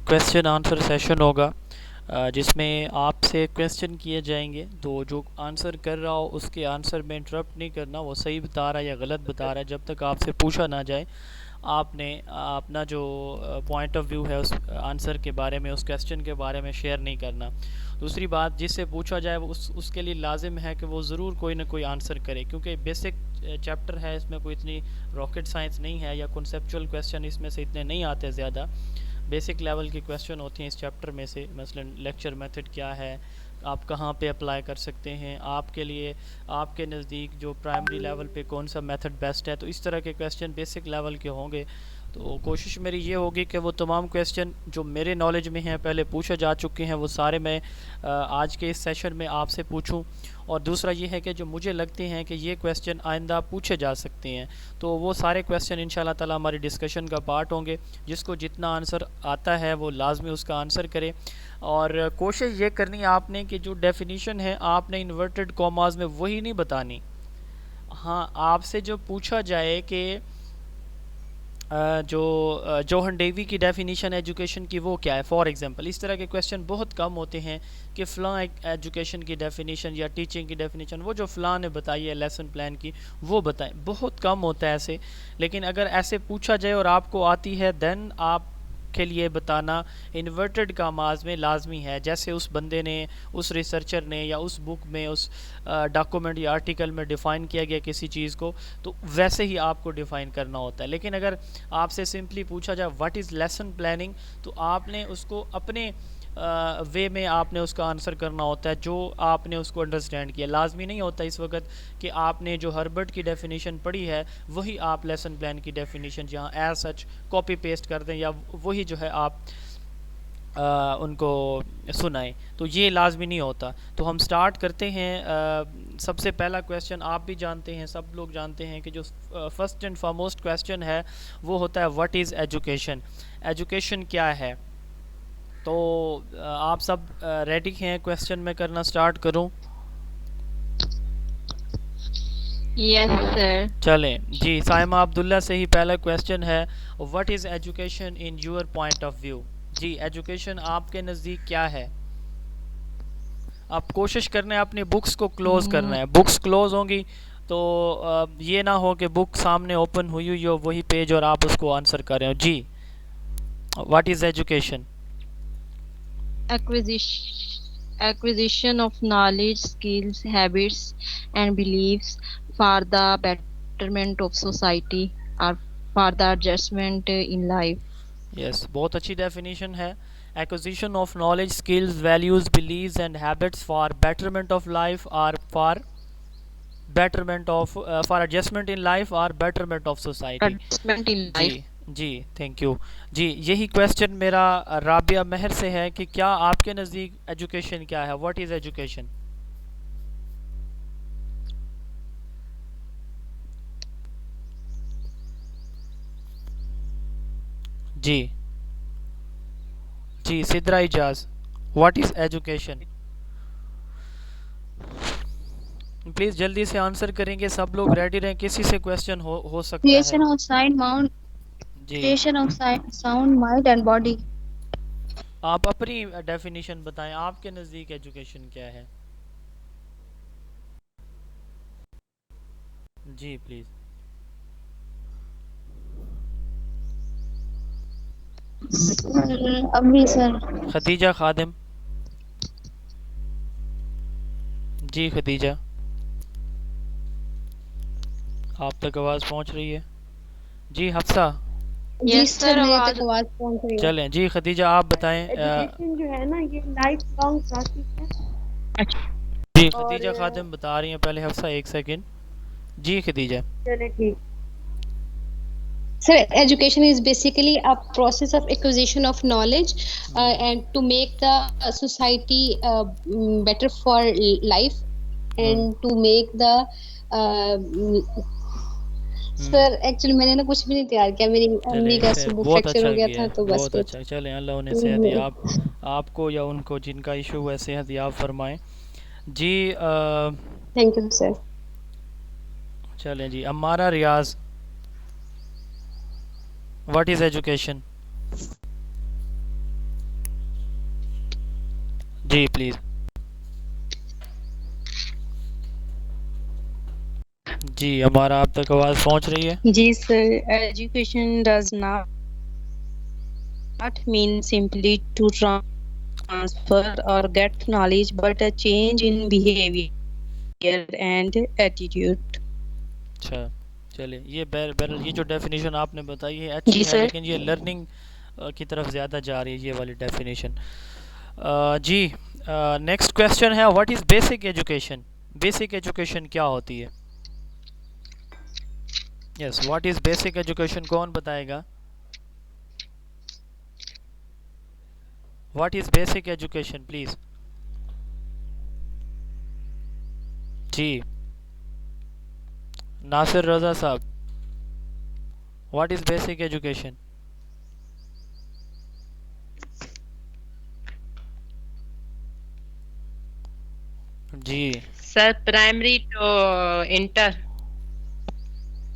Question answer session होगा जिसमें आपसे क्वेश्चन किए जाएंगे। तो जो आंसर कर रहा हो उसके आंसर में इंटरप्ट नहीं करना, वो सही बता रहा है या गलत बता रहा है जब तक आपसे पूछा ना जाए। आपने अपना जो पॉइंट ऑफ व्यू है उस आंसर के बारे में, उस क्वेश्चन के बारे में शेयर नहीं करना। दूसरी बात, जिससे पूछा जाए वो उसके लिए लाजिम है कि वो ज़रूर कोई ना कोई आंसर करे, क्योंकि बेसिक चैप्टर है, इसमें कोई इतनी रॉकेट साइंस नहीं है या कॉन्सेप्चुअल क्वेश्चन इसमें से इतने नहीं आते ज़्यादा। बेसिक लेवल के क्वेश्चन होते हैं इस चैप्टर में से। मसलन लेक्चर मेथड क्या है, आप कहाँ पे अप्लाई कर सकते हैं, आपके लिए आपके नज़दीक जो प्राइमरी लेवल पे कौन सा मेथड बेस्ट है। तो इस तरह के क्वेश्चन बेसिक लेवल के होंगे। तो कोशिश मेरी ये होगी कि वो तमाम क्वेश्चन जो मेरे नॉलेज में हैं, पहले पूछे जा चुके हैं, वो सारे मैं आज के इस सेशन में आपसे पूछूं। और दूसरा ये है कि जो मुझे लगते हैं कि ये क्वेश्चन आइंदा पूछे जा सकते हैं, तो वो सारे क्वेश्चन इंशाल्लाह ताला हमारी डिस्कशन का पार्ट होंगे। जिसको जितना आंसर आता है वो लाजमी उसका आंसर करे। और कोशिश ये करनी है आपने कि जो डेफिनीशन है आपने इन्वर्टेड कॉमास में वही नहीं बतानी। हाँ, आपसे जो पूछा जाए कि जोहन डेवी की डेफिनीशन एजुकेशन की वो क्या है, फॉर एग्जांपल, इस तरह के क्वेश्चन बहुत कम होते हैं कि फ़लाँ एजुकेशन की डेफिनीशन या टीचिंग की डेफिनीशन वो जो फ़लाँ ने बताई है लेसन प्लान की वो बताएं। बहुत कम होता है ऐसे। लेकिन अगर ऐसे पूछा जाए और आपको आती है, देन आप के लिए बताना इन्वर्टेड कामाज में लाजमी है। जैसे उस बंदे ने, उस रिसर्चर ने या उस बुक में, उस डॉक्यूमेंट या आर्टिकल में डिफ़ाइन किया गया किसी चीज़ को, तो वैसे ही आपको डिफ़ाइन करना होता है। लेकिन अगर आपसे सिंपली पूछा जाए व्हाट इज़ लेसन प्लानिंग, तो आपने उसको अपने वे में आपने उसका आंसर करना होता है जो आपने उसको अंडरस्टैंड किया। लाजमी नहीं होता इस वक्त कि आपने जो हर्बर्ट की डेफिनेशन पढ़ी है वही आप लेसन प्लान की डेफिनेशन जहाँ एज सच कॉपी पेस्ट कर दें या वही जो है आप उनको सुनाएं। तो ये लाजमी नहीं होता। तो हम स्टार्ट करते हैं। सबसे पहला क्वेश्चन आप भी जानते हैं, सब लोग जानते हैं कि जो फर्स्ट एंड फॉरमोस्ट क्वेश्चन है वो होता है व्हाट इज़ एजुकेशन। एजुकेशन क्या है? तो आप सब रेडी हैं? क्वेश्चन में करना स्टार्ट करूं? Yes sir. चलें जी, साइमा अब्दुल्ला से ही पहला क्वेश्चन है, what is education in your point of view. जी, एजुकेशन आपके नज़दीक क्या है? आप कोशिश करना है अपनी बुक्स को क्लोज़ करना है। बुक्स क्लोज़ होंगी तो ये ना हो कि बुक सामने ओपन हुई हुई हो वही पेज और आप उसको आंसर कर रहे हो। जी, what is education? Acquisition of knowledge, skills, habits, and beliefs for the betterment of society or for the adjustment in life. Yes, बहुत अच्छी डेफिनेशन है। Acquisition of knowledge, skills, values, believes and habits for betterment of life और for betterment of for adjustment in life or betterment of society। Adjustment in जी, life. जी, thank you. जी, यही question मेरा राबिया महर से है कि क्या आपके नज़दीक एजुकेशन क्या है? What is education? जी, जी, Sidra Ijaz, what is education? Please जल्दी से आंसर करेंगे, सब लोग रेडी रहें, किसी से क्वेश्चन हो सकता है। Creation of sound mind, ji, creation of sound mind and body. आप अपनी डेफिनेशन बताएं, आपके नज़दीक एजुकेशन क्या है? जी प्लीज़। अभी सर। खदीजा खादिम। जी खदीजा, आप तक आवाज़ पहुंच रही है? जी हफ्सा। जी Yes सर, सर, मेरे आवाज। तक आवाज पहुंच रही है। चलें जी खदीजा, आप बताएं। एजुकेशन जो है ना ये लाइफ लॉन्ग प्रोसेस है। अच्छा। जी और खदीजा खादिम बता रही हैं, पहले हफ्सा एक सेकंड। जी खदीजा। चले ठीक। Sir, education is basically a process of acquisition of knowledge and to make the society better for life and to make the sir actually मैंने ना कुछ भी नहीं तैयार किया, मेरी चले अम्मी का खैर, सुबह बहुत फ्रैक्चर हो अच्छा गया किया था है, तो बस बहुत फिर। अच्छा। चलें, अल्लाह उन्हें सेहत याब, आपको या उनको जिनका इशू हुआ है सेहत याब फरमाएं। जी थैंक यू सर। चलें जी, Ammara Riaz, what is education? जी प्लीज़। जी हमारा आप तक आवाज़ पहुंच रही है? जी sir, education does not mean simply to transfer or get knowledge, but a change in behavior and attitude. अच्छा चलिए, ये बहरहाल ये जो डेफिनेशन आपने बताई है अच्छी जी है, सर। लेकिन ये लर्निंग की तरफ ज़्यादा जा रही है ये वाली डेफिनेशन। जी नेक्स्ट क्वेश्चन है, what is basic education? Basic education क्या होती है? Yes, what is basic education, कौन बताएगा? What is basic education please? जी नासिर रज़ा साहब, व्हाट इज़ बेसिक एजुकेशन? जी sir primary to inter.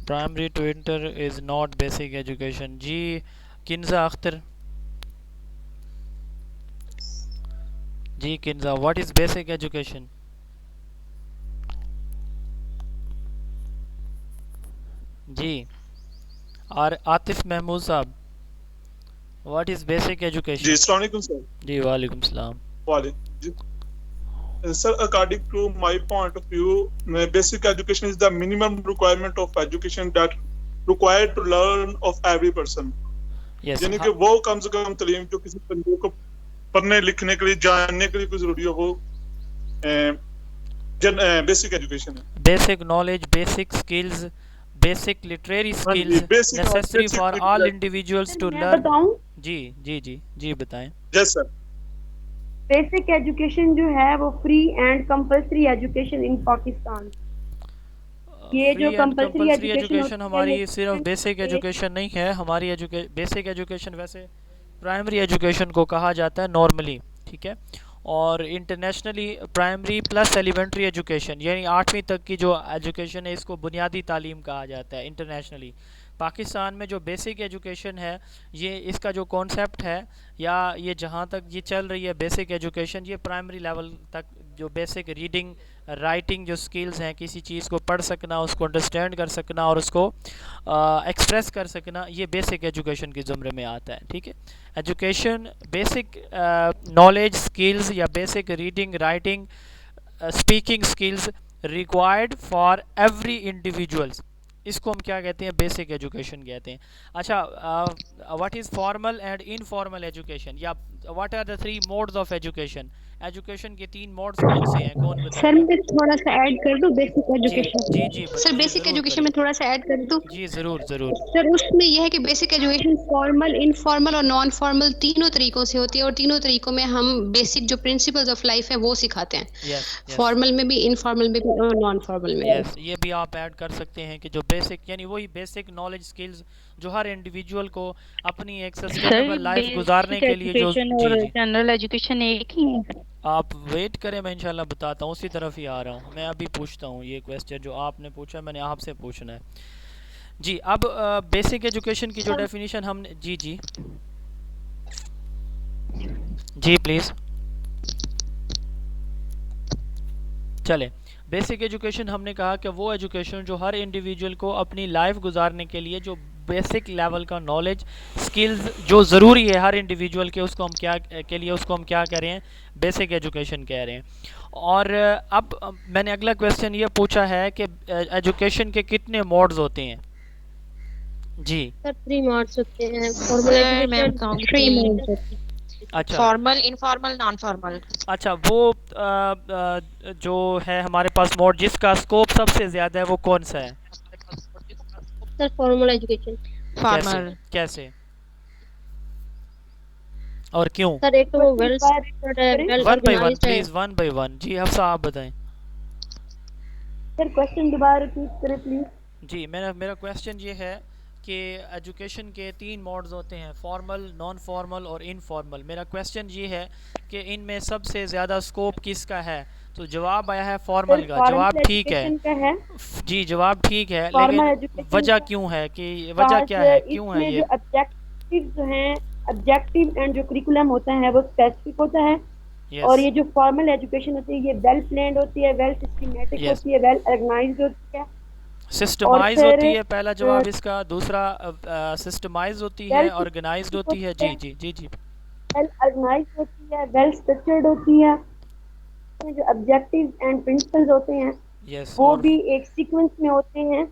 Primary to inter is not basic education. जी किन्जा अख्तर, जी Kinza, what is basic education? जी और आतिफ महमूद साहब, व्हाट इज़ बेसिक जी एजुकेशन? अस्सलाम वालेकुम सर। जी वालेकुम सलाम। Sir, according to my point of view, basic education is the minimum requirement of education that required to learn of every person. Yes यानी कि वो कम से कम तालीम जो किसी बंदे को पढ़ने लिखने के लिए जानने के लिए कोई जरूरी हो, वो बेसिक एजुकेशन है। Basic knowledge, basic skills, basic literary हाँ जी, स्किल्स basic और necessary basic for all literary- individuals to मैं लर्न। बताऊं, जी जी जी जी बताएं। Yes sir. बेसिक एजुकेशन जो है वो free and compulsory education in Pakistan. ये फ्री जो and compulsory compulsory education education होती है हमारी वो सिर्फ बेसिक एजुकेशन नहीं है, हमारी बेसिक एजुकेशन वैसे प्राइमरी एजुकेशन को कहा जाता है नॉर्मली, ठीक है। और internationally primary plus elementary education यानी 8वीं तक की जो एजुकेशन है इसको बुनियादी तालीम कहा जाता है इंटरनेशनली। पाकिस्तान में जो बेसिक एजुकेशन है, ये इसका जो कॉन्सेप्ट है या ये जहाँ तक ये चल रही है बेसिक एजुकेशन, ये प्राइमरी लेवल तक जो बेसिक रीडिंग राइटिंग जो स्किल्स हैं, किसी चीज़ को पढ़ सकना, उसको अंडरस्टैंड कर सकना और उसको एक्सप्रेस कर सकना, ये बेसिक एजुकेशन के ज़ुमरे में आता है, ठीक है। एजुकेशन बेसिक नॉलेज स्किल्स या basic reading writing speaking skills required for every individuals, इसको हम क्या कहते हैं? बेसिक एजुकेशन कहते हैं। अच्छा, what is formal and informal education, या what are the 3 modes of education? Education के 3 मोड्स कौन से हैं, कौन सर बताएगा? मैं थोड़ा सा ऐड कर दूं बेसिक जी एजुकेशन। जी जी सर जी बेसिक ज़रूर एजुकेशन में करिए। थोड़ा सा ऐड कर दूं। जी ज़रूर ज़रूर। सर उसमें यह है कि बेसिक एजुकेशन फॉर्मल इनफॉर्मल और नॉन फॉर्मल तीनों तरीकों से होती है, और तीनों तरीकों में हम बेसिक जो प्रिंसिपल्स ऑफ लाइफ है वो सिखाते हैं, यस यस फॉर्मल में भी, इनफॉर्मल में भी और नॉन फॉर्मल में भी। यस, ये भी आप ऐड कर सकते हैं कि जो बेसिक यानी वही बेसिक नॉलेज स्किल्स जो हर इंडिविजुअल को अपनी एक सर सस्टेनेबल लाइफ गुजारने बेसिक के लिए जो एजुकेशन जी और जी जनरल एजुकेशन एक ही है। आप वेट करें, मैं इंशाल्लाह बताता हूँ, उसी तरफ ही आ रहा हूँ। मैं अभी पूछता हूँ ये क्वेश्चन जो आपने पूछा, मैंने आपसे पूछना है। जी अब बेसिक एजुकेशन की जो डेफिनेशन हमने जी जी जी प्लीज़ चले। बेसिक एजुकेशन हमने कहा कि वो एजुकेशन जो हर इंडिविजुअल को अपनी लाइफ गुजारने के लिए जो बेसिक लेवल का नॉलेज स्किल्स जो ज़रूरी है हर इंडिविजुअल के, उसको हम क्या के लिए उसको हम क्या कह रहे हैं? बेसिक एजुकेशन कह रहे हैं। और अब मैंने अगला क्वेश्चन ये पूछा है कि एजुकेशन के कितने मोड्स होते हैं? जी सर 3 मोड्स होते हैं, फॉर्मल सर मैं एजुकेशन, बताऊंगी थ्री 3। मोड्स होते हैं। अच्छा फॉर्मल, इनफॉर्मल, नॉन फॉर्मल। अच्छा, वो जो है हमारे पास मोड जिसका स्कोप सबसे ज़्यादा है वो कौन सा है? Sir formal education. फॉर्मल। कैसे और क्यों? सर एक तो वो वेल स्ट्रक्चर्ड है, well one by one organised है। Please, one by one. जी हफ्सा आप बताएं। सर क्वेश्चन दोबारा रिपीट करें प्लीज। जी मेरा क्वेश्चन ये है कि एजुकेशन के 3 मोड्स होते हैं, फॉर्मल, नॉन फॉर्मल और इनफॉर्मल। मेरा क्वेश्चन ये है कि इनमें सबसे ज़्यादा स्कोप किसका है? तो जवाब आया है फॉर्मल का। जवाब ठीक है जी, जवाब ठीक है, लेकिन वजह क्यों है कि वजह क्या है, क्यों है ये? ऑब्जेक्टिव जो हैं, ऑब्जेक्टिव एंड जो करिकुलम होता है वो स्पेसिफिक होता है, और यस ये जो फॉर्मल एजुकेशन होती है ये वेल प्लान्ड होती है, वेल सिस्टमेटिक यस होती है, वेल ऑर्गेनाइज्ड होती है। और सिस्टमाइज फिर होती है पहला जवाब इसका, दूसरा सिस्टमाइज होती वेल है, ऑर्गेनाइज्ड होती है। जी जी जी जी। वेल ऑर्गेनाइज्ड होती है, वेल स्ट्रक्चर्ड होती है। जो ऑब्जेक्टिव्स एंड प्रिंसिपल्स होते हैं यस वो और भी एक सीक्वेंस में होते हैं।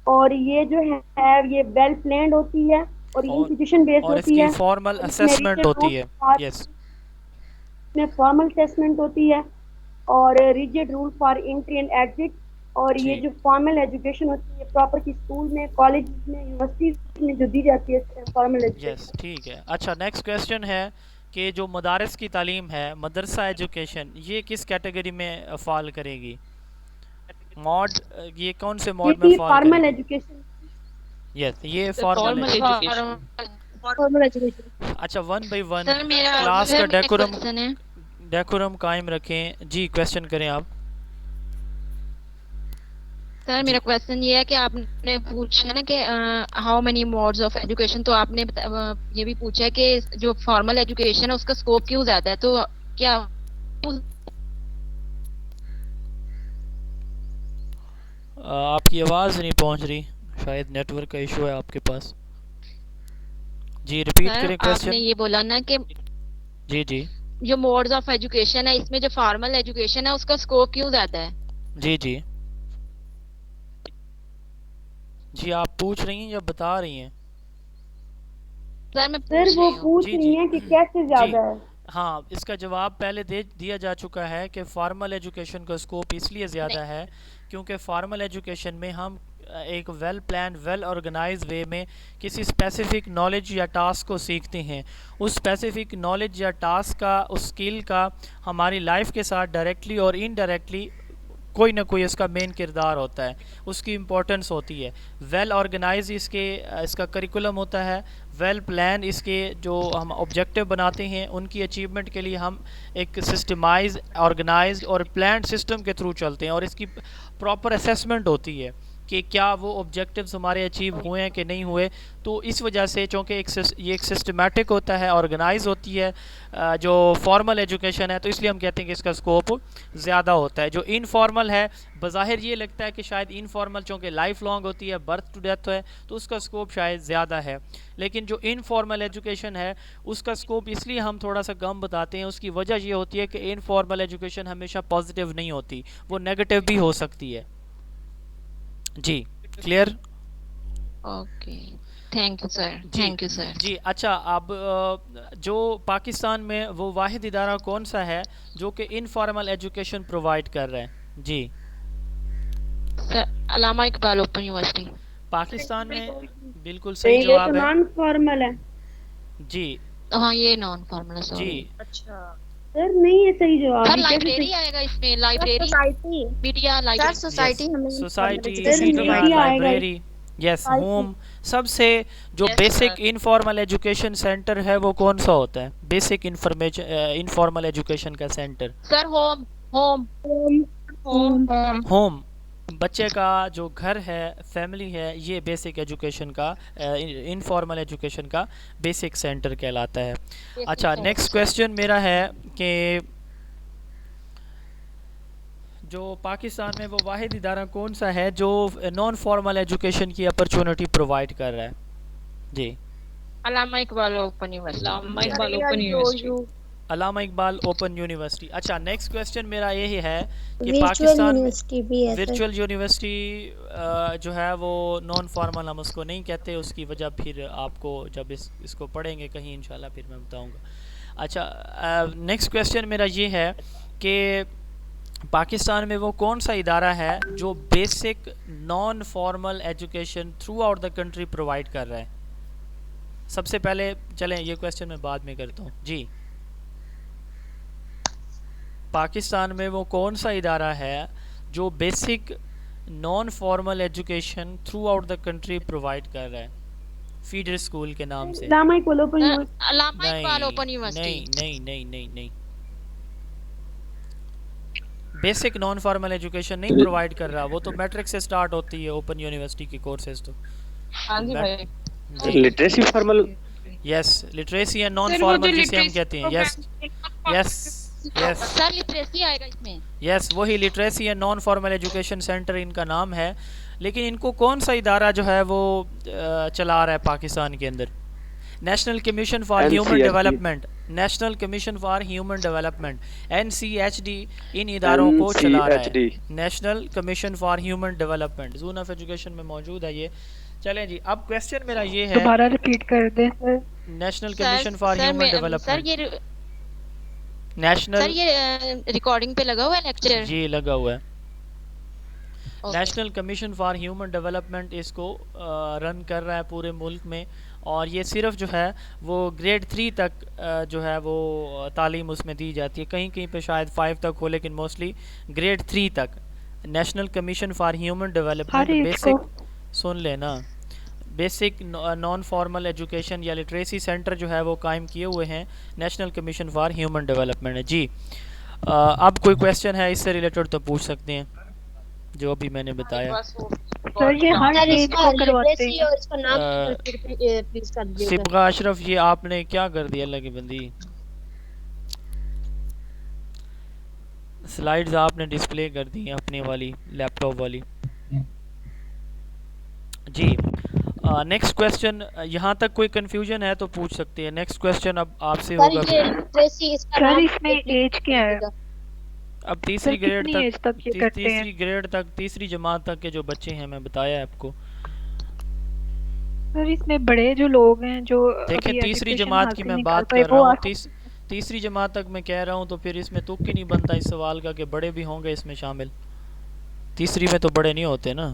और ये जो है ये वेल प्लान्ड होती है और इंस्टीट्यूशन बेस्ड और होती इसकी है। फॉर्मल और इसमें असेसमेंट rigid होती rules है। for- यस इसमें फॉर्मल असेसमेंट होती है और rigid rule for entry and exit. और ये ठीक जो फॉर्मल एजुकेशन होती है प्रॉपर की स्कूल में, कॉलेज में, यूनिवर्सिटीज में जो दी जाती है फॉर्मल यस एजुकेशन। ठीक है। अच्छा नेक्स्ट क्वेश्चन है कि जो मदारस की तालीम है, मदरसा एजुकेशन, ये किस कैटेगरी में फॉल करेगी? मॉड, ये कौन से मॉड में ये फॉल फॉर्मल करेगी? एजुकेशन। यस ये फॉर्मल Formal है। education. Formal education. अच्छा वन बाय वन सर मेरा क्लास का डेकोरम क्वेश्चन है। डेकोरम कायम रखें। जी क्वेश्चन करें आप। सर मेरा क्वेश्चन ये है कि आपने पूछा ना कि how many modes of education, तो आपने ये भी पूछा है कि जो फॉर्मल एजुकेशन है उसका स्कोप क्यों ज्यादा है, तो क्या आपकी आवाज़ नहीं पहुंच रही, शायद नेटवर्क का इशू है आपके पास। जी रिपीट सर करें आपने क्वेश्चन। ये बोला ना कि जी जी जो मोड्स ऑफ एजुकेशन है इसमें जो फॉर्मल एजुकेशन है उसका स्कोप क्यों ज्यादा है। जी जी जी आप पूछ रही हैं या बता रही हैं? सर मैं सर पूछ वो रही हूँ। पूछ जी रही जी हैं कि कैसे जी ज्यादा है। हाँ इसका जवाब पहले दे दिया जा चुका है कि फार्मल एजुकेशन का स्कोप इसलिए ज़्यादा है क्योंकि फार्मल एजुकेशन में हम एक well plan well organize way में किसी स्पेसिफिक नॉलेज या टास्क को सीखते हैं। उस स्पेसिफिक नॉलेज या टास्क का, उस स्किल का हमारी लाइफ के साथ डायरेक्टली और इनडायरेक्टली कोई ना कोई इसका मेन किरदार होता है, उसकी इम्पोर्टेंस होती है। वेल ऑर्गेनाइज इसका करिकुलम होता है, वेल प्लान इसके जो हम ऑब्जेक्टिव बनाते हैं उनकी अचीवमेंट के लिए हम एक सिस्टमाइज ऑर्गेनाइज्ड और प्लान सिस्टम के थ्रू चलते हैं और इसकी प्रॉपर असेसमेंट होती है कि क्या वो ऑब्जेक्टिव्स हमारे अचीव हुए हैं कि नहीं हुए। तो इस वजह से चूँकि ये एक सिस्टमेटिक होता है, ऑर्गेनाइज होती है जो फॉर्मल एजुकेशन है, तो इसलिए हम कहते हैं कि इसका स्कोप ज़्यादा होता है। जो इनफॉर्मल है बज़ाहिर ये लगता है कि शायद इनफॉर्मल चूँकि लाइफ लॉन्ग होती है, बर्थ टू डेथ है, तो उसका स्कोप शायद ज़्यादा है। लेकिन जो इनफॉर्मल एजुकेशन है उसका स्कोप इसलिए हम थोड़ा सा कम बताते हैं। उसकी वजह ये होती है कि इनफॉर्मल एजुकेशन हमेशा पॉजिटिव नहीं होती, वो नेगेटिव भी हो सकती है। जी clear? Okay thank you sir, thank you sir. जी अच्छा अब जो पाकिस्तान में वो वाहिद इदारा कौन सा है जो कि इनफॉर्मल एजुकेशन प्रोवाइड कर रहा है? जी सर अल्लामा इकबाल ओपन यूनिवर्सिटी पाकिस्तान में बिल्कुल नहीं, सही ये तो जवाब है। नॉन फॉर्मल है। जी हाँ ये नॉन फॉर्मल है। जी सॉरी सर नहीं है सही जवाब। सर ये कैसे लाइब्रेरी आएगा इसमें, library society media sir library. Society हमें सोसाइटी, सर मीडिया, मीडिया आएगा। लाइब्रेरी, यस होम, सबसे जो Yes, basic sir. Informal education centre है वो कौन सा होता है? बेसिक इनफॉर्मल एजुकेशन का centre sir home home home home, बच्चे का जो घर है, फैमिली है, ये बेसिक एजुकेशन का इनफॉर्मल एजुकेशन का बेसिक सेंटर कहलाता है। अच्छा नेक्स्ट क्वेश्चन मेरा है कि जो पाकिस्तान में वो वाहिद इदारा कौन सा है जो नॉन फॉर्मल एजुकेशन की अपॉर्चुनिटी प्रोवाइड कर रहा है? जी अल्लामा इकबाल ओपन यूनिवर्सिटी। अल्लामा इकबाल ओपन यूनिवर्सिटी। अच्छा नेक्स्ट क्वेश्चन मेरा यही है कि वर्चुअल पाकिस्तान में यूनिवर्सिटी भी है सर। वर्चुअल यूनिवर्सिटी जो है वो नॉन फॉर्मल हम उसको नहीं कहते, उसकी वजह फिर आपको जब इसको पढ़ेंगे कहीं इंशाल्लाह फिर मैं बताऊंगा। अच्छा नेक्स्ट क्वेश्चन मेरा ये है कि पाकिस्तान में वो कौन सा इदारा है जो basic non formal education through out the country provide कर रहा है? सबसे पहले चलें ये क्वेश्चन मैं बाद में करता हूँ। जी पाकिस्तान में वो कौन सा इदारा है जो basic non formal education through out the country provide कर रहा है फीडर स्कूल के नाम से? अल्लामा इकबाल ओपन यूनिवर्सिटी। अल्लामा इकबाल ओपन नहीं यूनिवर्सिटी। नहीं नहीं नहीं नहीं, बेसिक नॉन फॉर्मल एजुकेशन नहीं प्रोवाइड कर रहा, वो तो मैट्रिक से स्टार्ट होती है ओपन यूनिवर्सिटी की कोर्सेज तो। हाँ जी भाई। जी literacy formal yes literacy and non sir, वो फॉर्मल जो जिसे हम literacy कहते हैं। Yes program yes yes sir literacy आएगा इसमें? यस वही literacy and non formal education centre इनका नाम है, लेकिन इनको कौन सा इदारा जो है वो चला रहा है पाकिस्तान के अंदर? National commission for human development, national commission for human development NCHD इन इदारों को चला रहा है। National commission for human development zone of education में मौजूद है ये। चलें जी, अब क्वेश्चन मेरा ये है, दोबारा रिपीट कर दें sir. National commission for human development, national sir ये रिकॉर्डिंग पे लगा हुआ है लेक्चर? जी लगा हुआ है। National commission for human development इसको रन कर रहा है पूरे मुल्क में, और ये सिर्फ जो है वो ग्रेड 3 तक जो है वो तालीम उसमें दी जाती है। कहीं कहीं पे शायद 5 तक हो, लेकिन मोस्टली ग्रेड 3 तक। National commission for human development basic, सुन लेना, बेसिक नॉन फॉर्मल एजुकेशन या लिटरेसी सेंटर जो है वो कायम किए हुए हैं national commission for human development. जी अब कोई क्वेश्चन है इससे रिलेटेड तो पूछ सकते हैं, जो अभी मैंने बताया। सर ये हर चीज को करवाते हैं। और इसका नाम प्लीज कर दीजिएगा। सिबगा अशरफ, ये आपने क्या कर दिया अल्लाह की बंदी? स्लाइड्स आपने डिस्प्ले कर दी हैं अपनी वाली लैपटॉप वाली। जी नेक्स्ट क्वेश्चन, यहाँ तक कोई कंफ्यूजन है तो पूछ सकते हैं। नेक्स्ट क्वेश्चन अब आपसे होगा। सर इसमें एज क्या है? अब तीसरी ग्रेड तक, तीसरी ग्रेड तक, तीसरी जमात तक के जो बच्चे हैं, मैं बताया आपको। सर इसमें बड़े जो लोग हैं जो देखें, तीसरी जमात की मैं बात कर रहा हूँ, तीसरी जमात तक मैं कह रहा हूँ, तो फिर इसमें तुक ही नहीं बनता इस सवाल का कि बड़े भी होंगे इसमें शामिल। तीसरी में तो बड़े नहीं होते ना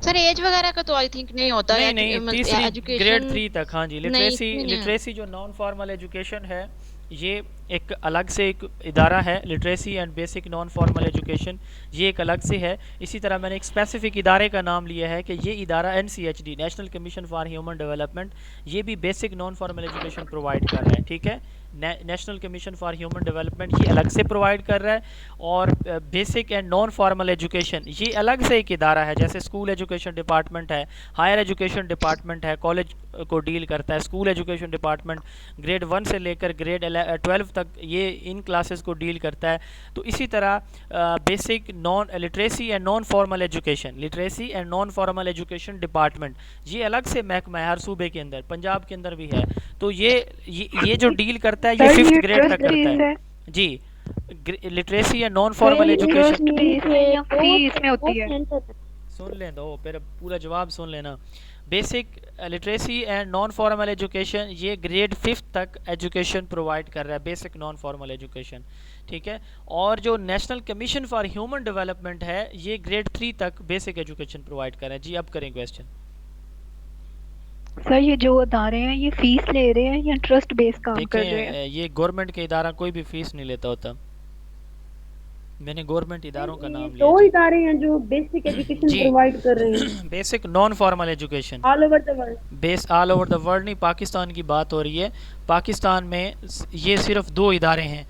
सर। एज वगैरह का तो आई थिंक नहीं होता है। नहीं, तीसरी ग्रेड 3 तक। हाँ जी, लिटरेसी जो नॉन फॉर्मल एजुकेशन है, ये एक अलग से एक इदारा है। Literacy and basic non formal education ये एक अलग से है। इसी तरह मैंने एक स्पेसिफिक इदारे का नाम लिया है कि ये इदारा NCHD national commission for human development, ये भी basic non formal education provide कर रहा है। ठीक है, national commission for human development ये अलग से प्रोवाइड कर रहा है, और basic and non formal education ये अलग से एक इदारा है। जैसे स्कूल एजुकेशन डिपार्टमेंट है, हायर एजुकेशन डिपार्टमेंट है, कॉलेज को डील करता है। स्कूल एजुकेशन डिपार्टमेंट ग्रेड 1 से लेकर ग्रेड 12 तक ये इन क्लासेस को डील करता है। तो इसी तरह basic non literacy and non formal education, literacy and non formal education department ये अलग से महकमा है, हर सूबे के अंदर, पंजाब के अंदर भी है। तो ये जो डील करता है ये 5th ग्रेड तक करता है। जी, literacy and non formal education इसमें होती है। सुन लें दो, फिर पूरा जवाब सुन लेना। Basic literacy and non formal education ये ग्रेड 5th तक एजुकेशन प्रोवाइड कर रहा है, बेसिक नॉन फॉर्मल एजुकेशन। ठीक है, और जो national commission for human development है ये ग्रेड 3 तक बेसिक एजुकेशन प्रोवाइड कर रहा है। जी अब करें क्वेश्चन। सर ये जो अदारे हैं ये फीस ले रहे हैं या ट्रस्ट बेस काम कर रहे हैं? ये गवर्नमेंट के इदारा कोई भी फीस नहीं लेता होता। मैंने गवर्नमेंट इदारों का नाम लिया। 2 इदारे हैं जो बेसिक एजुकेशन प्रोवाइड कर रहे हैं। Basic non formal education all over the world, all over the world नहीं, पाकिस्तान की बात हो रही है। पाकिस्तान में ये सिर्फ 2 इदारे हैं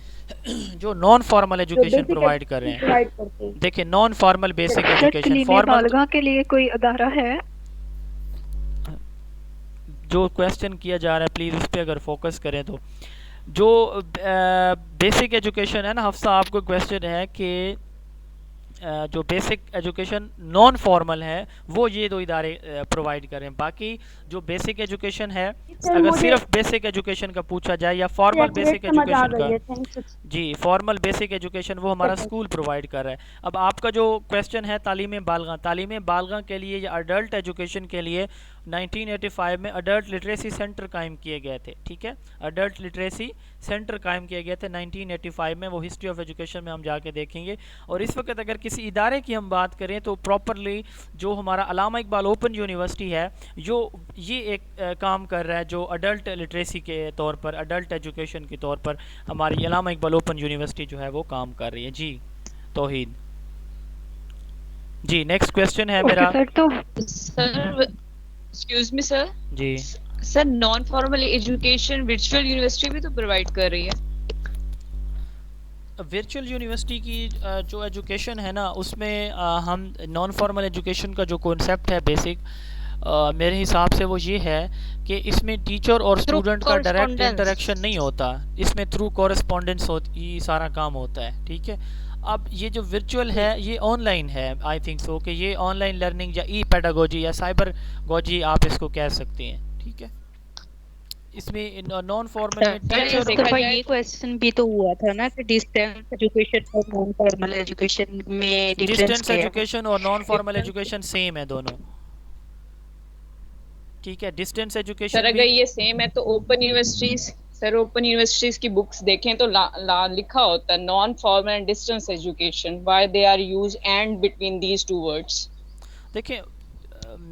जो नॉन फॉर्मल एजुकेशन प्रोवाइड कर रहे हैं। देखिए, non formal basic education, formal के लिए कोई अदारा है? जो क्वेश्चन किया जा रहा है प्लीज़ उस पर अगर फोकस करें तो। जो बेसिक एजुकेशन है ना हफ्सा, आपको क्वेश्चन है कि जो बेसिक एजुकेशन नॉन फॉर्मल है वो ये 2 इदारे प्रोवाइड कर रहे हैं। बाकी जो बेसिक एजुकेशन है, अगर सिर्फ बेसिक एजुकेशन का पूछा जाए या फॉर्मल बेसिक एजुकेशन का, जी फॉर्मल बेसिक एजुकेशन वो हमारा स्कूल प्रोवाइड कर रहा है। अब आपका जो क्वेश्चन है तालीम बालगा के लिए या अडल्ट एजुकेशन के लिए 1985 में अडल्ट लिटरेसी सेंटर कायम किए गए थे। ठीक है, अडल्ट लिटरेसी सेंटर कायम किए गए थे 1985 में। वो हिस्ट्री ऑफ एजुकेशन में हम जाके देखेंगे। और इस वक्त अगर किसी इदारे की हम बात करें तो प्रॉपरली जो हमारा अल्लामा इकबाल ओपन यूनिवर्सिटी है जो ये एक काम कर रहा है जो अडल्ट लिटरेसी के तौर पर, अडल्ट एजुकेशन के तौर पर हमारी अल्लामा इकबाल ओपन यूनिवर्सिटी जो है वो काम कर रही है। जी तौहीद जी, नेक्स्ट क्वेश्चन है मेरा। सर एक्सक्यूज मी सर जी sir, non formal education virtual university भी तो प्रोवाइड कर रही है। वर्चुअल यूनिवर्सिटी की जो एजुकेशन है ना उसमें हम नॉन फॉर्मल एजुकेशन का जो कॉन्सेप्ट है बेसिक मेरे हिसाब से वो ये है कि इसमें टीचर और स्टूडेंट का डायरेक्ट इंटरेक्शन नहीं होता, इसमें थ्रू कॉरेस्पॉन्डेंस ये सारा काम होता है। ठीक है, अब ये जो वर्चुअल है ये ऑनलाइन है, आई थिंक सो कि ये ऑनलाइन लर्निंग या ई पेडागोजी या साइबरगोजी आप इसको कह सकते हैं। ठीक है, इसमें नॉन फॉर्मल में टीचर ये क्वेश्चन भी तो हुआ था ना कि डिस्टेंस एजुकेशन और नॉन फॉर्मल एजुकेशन में डिस्टेंस एजुकेशन और नॉन फॉर्मल एजुकेशन सेम है दोनों। ठीक है, डिस्टेंस एजुकेशन सर अगर ये सेम है तो open universities, sir open universities की बुक्स देखें तो लिखा होता है non formal and distance education, why they are use and between these two words. देखिए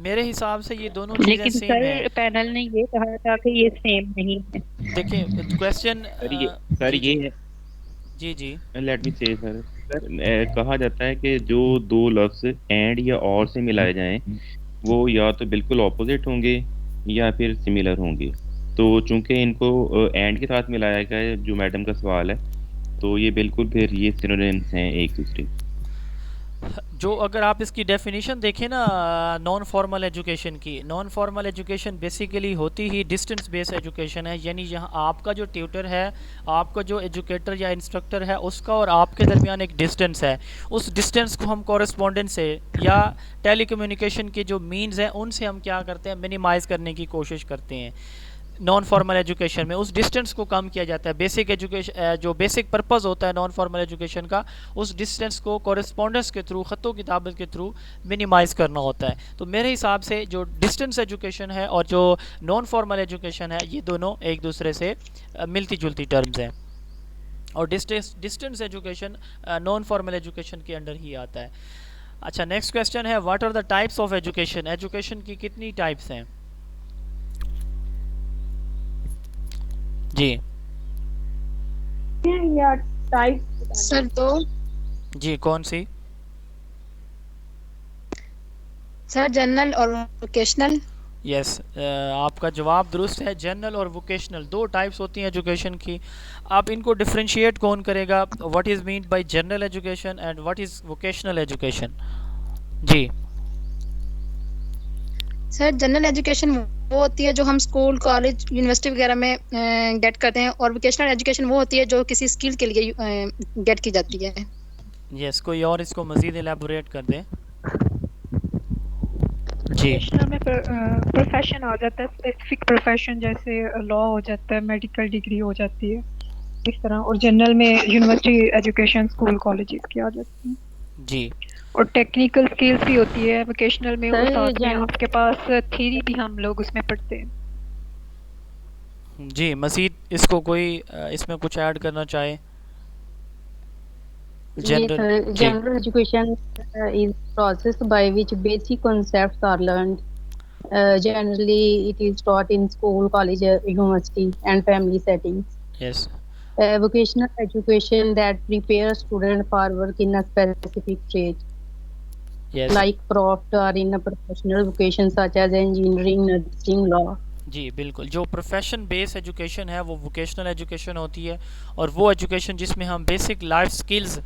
मेरे हिसाब से ये दोनों चीजें सेम है। लेकिन सर पैनल ने ये कहा था कि ये सेम नहीं है। देखिए क्वेश्चन सर ये है, जी जी लेट मी से सर, कहा जाता है कि जो दो लफ्ज एंड या और से मिलाए जाएं वो या तो बिल्कुल ऑपोजिट होंगे या फिर सिमिलर होंगे। तो चूंकि इनको एंड के साथ मिलाया गया है, जो मैडम का सवाल है, तो ये बिल्कुल फिर ये सिनोनिम्स हैं एक दूसरे। जो अगर आप इसकी डेफिनेशन देखें ना नॉन फॉर्मल एजुकेशन की, नॉन फॉर्मल एजुकेशन बेसिकली होती ही डिस्टेंस बेस्ड एजुकेशन है, यानी यहाँ आपका जो ट्यूटर है, आपका जो एजुकेटर या इंस्ट्रक्टर है, उसका और आपके दरमियान एक डिस्टेंस है। उस डिस्टेंस को हम कॉरेस्पॉन्डेंस से या टेलीकम्युनिकेशन के जो मीन्स हैं उनसे हम क्या करते हैं, मिनिमाइज़ करने की कोशिश करते हैं। नॉन फॉर्मल एजुकेशन में उस डिस्टेंस को कम किया जाता है। बेसिक एजुकेशन जो बेसिक पर्पस होता है नॉन फॉर्मल एजुकेशन का, उस डिस्टेंस को कॉरेस्पॉन्डेंस के थ्रू, ख़तों किताबत के थ्रू मिनिमाइज़ करना होता है। तो मेरे हिसाब से जो डिस्टेंस एजुकेशन है और जो नॉन फॉर्मल एजुकेशन है, ये दोनों एक दूसरे से मिलती जुलती टर्म्स हैं, और distance education non formal education के अंडर ही आता है। अच्छा, नेक्स्ट क्वेश्चन है, what are the types of education? Education की कितनी टाइप्स हैं? जी या टाइप सर तो जी कौन सी? सर जनरल और वोकेशनल। यस आपका जवाब दुरुस्त है, जनरल और वोकेशनल दो टाइप्स होती हैं एजुकेशन की। आप इनको डिफरेंशिएट कौन करेगा, what is mean by general education and what is vocational education? जी सर जनरल एजुकेशन वो होती है जो हम स्कूल कॉलेज यूनिवर्सिटी वगैरह में गेट करते हैं, और वोकेशनल एजुकेशन वो होती है जो किसी स्किल के लिए गेट की जाती है। यस कोई और इसको मज़ीद एलैबोरेट कर दें। जी वोकेशनल में प्रोफेशन आ जाता है, स्पेसिफिक प्रोफेशन, जैसे लॉ हो जाता है, मेडिकल डिग्री हो जाती है इस तरह। और जनरल में यूनिवर्सिटी एजुकेशन, स्कूल कॉलेजेस की आ जाती है। जी और टेक्निकल स्किल्स भी होती है वोकेशनल में, वो साथ में आपके पास थ्योरी भी हम लोग उसमें पढ़ते हैं। जी मज़ीद इसको कोई इसमें कुछ ऐड करना चाहे? General education is process by which basic concepts are learned. Generally, it is taught in school, college, university, and family settings. Yes. Vocational education that prepares students for work in a specific trade. Yes. Like craft or in a professional vocation such as engineering, nursing, law. जी बिल्कुल, जो profession based education है वो vocational education होती है, और वो education जिसमें हम बेसिक लाइफ स्किल्स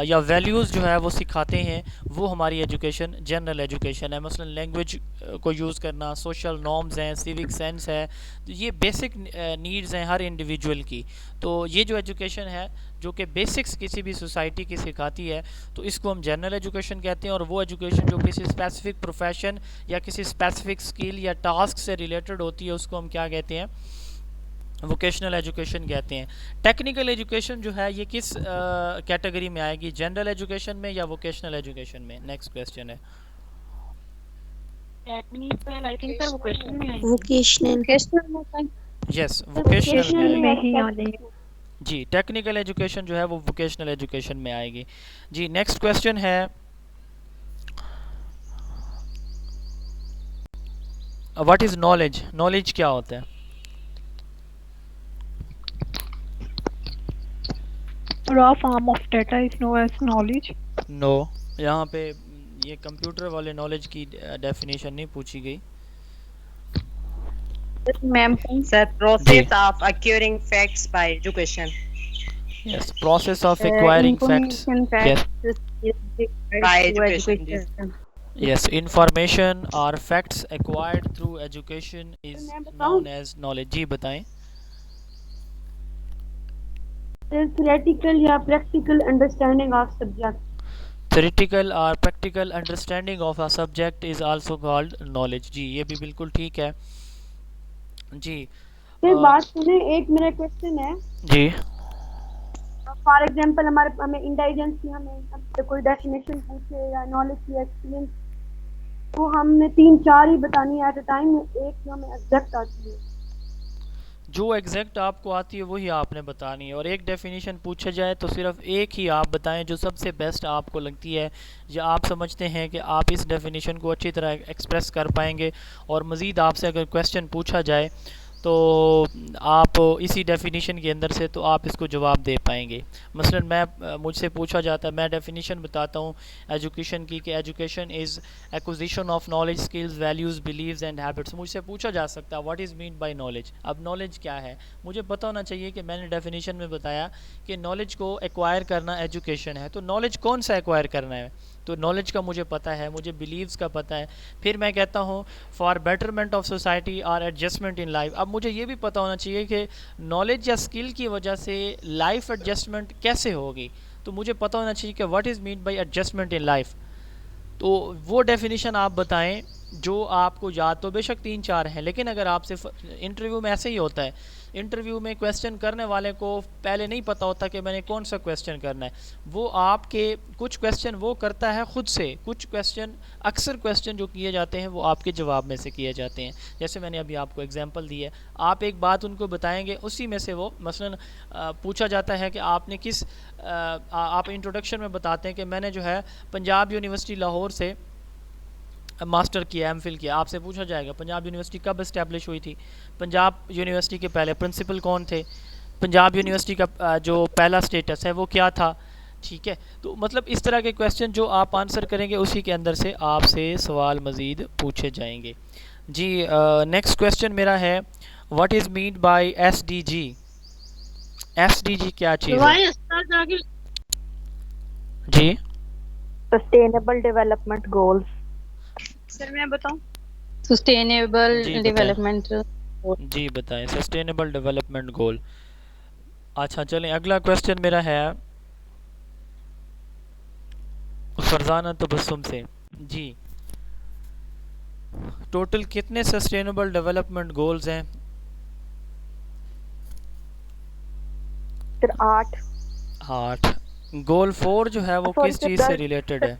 या वैल्यूज़ जो है वो सिखाते हैं, वो हमारी एजुकेशन जनरल एजुकेशन है। मसलन लैंग्वेज को यूज़ करना, सोशल नॉर्म्स हैं, सिविक सेंस है, तो ये बेसिक नीड्स हैं हर इंडिविजुअल की। तो ये जो एजुकेशन है जो कि बेसिक्स किसी भी सोसाइटी की सिखाती है, तो इसको हम जनरल एजुकेशन कहते हैं। और वो एजुकेशन जो किसी स्पेसिफिक प्रोफेशन या किसी स्पेसिफिक स्किल या टास्क से रिलेटेड होती है, उसको हम क्या कहते हैं, वोकेशनल एजुकेशन कहते हैं। टेक्निकल एजुकेशन जो है ये किस कैटेगरी में आएगी, जनरल एजुकेशन में या वोकेशनल एजुकेशन में? नेक्स्ट क्वेश्चन है। Technical I think sir vocational में आएगी। वोकेशनल यस वोकेशनल में ही आ जाएगी। जी टेक्निकल एजुकेशन जो है वो वोकेशनल एजुकेशन में आएगी। जी नेक्स्ट क्वेश्चन है, व्हाट इज़ नॉलेज? नॉलेज क्या होता है? raw form of data is known as knowledge. No यहाँ पे ये कंप्यूटर वाले नॉलेज की डेफिनेशन नहीं पूछी गई। Ma'am sir process of acquiring facts bye education. Yes process of acquiring facts. Yes by education. Yes, information or facts acquired through education is मैं बताऊं known as knowledge. जी बताएं. theoretical या practical understanding of subject. Theoretical or practical understanding of a subject is also called knowledge. जी ये भी बिल्कुल ठीक है. जी फिर बात सुने, एक मेरा क्वेश्चन है. जी फॉर एग्जांपल हमें इंटेलिजेंस की हमें हमसे कोई डेफिनेशन पूछे या नॉलेज की एक्सपीरियंस, तो हमने 3-4 ही बतानी है एट अ टाइम, एक जो हमें एग्जैक्ट आती है. जो एग्जैक्ट आपको आती है वही आपने बतानी है, और एक डेफिनेशन पूछा जाए तो सिर्फ एक ही आप बताएं जो सबसे बेस्ट आपको लगती है या आप समझते हैं कि आप इस डेफिनेशन को अच्छी तरह एक्सप्रेस कर पाएंगे. और मज़ीद आपसे अगर क्वेश्चन पूछा जाए तो आप इसी डेफिनेशन के अंदर से तो आप इसको जवाब दे पाएंगे. मसलन मुझसे पूछा जाता है, मैं डेफिनेशन बताता हूँ एजुकेशन की कि education is acquisition of knowledge, skills, values, believes and habits. मुझसे पूछा जा सकता है what is mean by knowledge. अब नॉलेज क्या है मुझे पता होना चाहिए कि मैंने डेफिनेशन में बताया कि नॉलेज को एक्वायर करना एजुकेशन है. तो नॉलेज कौन सा एक्वायर करना है, तो नॉलेज का मुझे पता है, मुझे बिलीव्स का पता है. फिर मैं कहता हूँ फॉर बेटरमेंट ऑफ सोसाइटी और एडजस्टमेंट इन लाइफ. अब मुझे ये भी पता होना चाहिए कि नॉलेज या स्किल की वजह से लाइफ एडजस्टमेंट कैसे होगी. तो मुझे पता होना चाहिए कि what is mean bye adjustment in life. तो वो डेफिनेशन आप बताएं जो आपको याद, तो बेशक 3-4 हैं, लेकिन अगर आपसे इंटरव्यू में ऐसे ही होता है, इंटरव्यू में क्वेश्चन करने वाले को पहले नहीं पता होता कि मैंने कौन सा क्वेश्चन करना है. वो आपके कुछ क्वेश्चन वो करता है खुद से, कुछ क्वेश्चन अक्सर क्वेश्चन जो किए जाते हैं वो आपके जवाब में से किए जाते हैं. जैसे मैंने अभी आपको एग्जांपल दी है, आप एक बात उनको बताएंगे, उसी में से वो मसलन पूछा जाता है कि आपने किस आप इंट्रोडक्शन में बताते हैं कि मैंने जो है पंजाब यूनिवर्सिटी लाहौर से मास्टर किया, एमफिल किया. आपसे पूछा जाएगा पंजाब यूनिवर्सिटी कब इस्टेब्लिश हुई थी, पंजाब यूनिवर्सिटी के पहले प्रिंसिपल कौन थे, पंजाब यूनिवर्सिटी का जो पहला स्टेटस है वो क्या था. ठीक है, तो मतलब इस तरह के क्वेश्चन जो आप आंसर करेंगे उसी के अंदर से आपसे सवाल मज़ीद पूछे जाएंगे. जी नेक्स्ट क्वेश्चन मेरा है, what is mean by SDG. SDG क्या चीज़ है जी. Sustainable development goals. सर मैं बताऊं, सस्टेनेबल जी डेवलपमेंट. जी बताएं, सस्टेनेबल डेवलपमेंट गोल. अच्छा चलें, अगला क्वेश्चन मेरा है फरजाना तबस्सुम से. जी टोटल कितने सस्टेनेबल डेवलपमेंट गोल्स हैं. फिर 8. 8. गोल 4 जो है वो किस चीज़ से रिलेटेड है.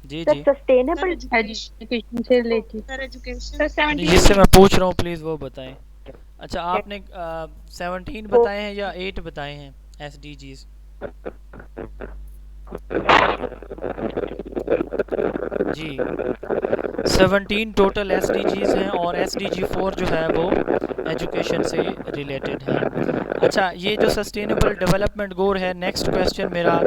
जी जी सस्टेनेबल एजुकेशन से रिलेटेड. सर एजुकेशन जिससे मैं पूछ रहा हूँ प्लीज़ वो बताएं. अच्छा आपने 17 बताए हैं या 8 बताए हैं SDGs. जी 17 टोटल SDGs हैं और SDG 4 जो है वो एजुकेशन से रिलेटेड है. अच्छा ये जो सस्टेनेबल डेवलपमेंट गोल है, नेक्स्ट क्वेश्चन मेरा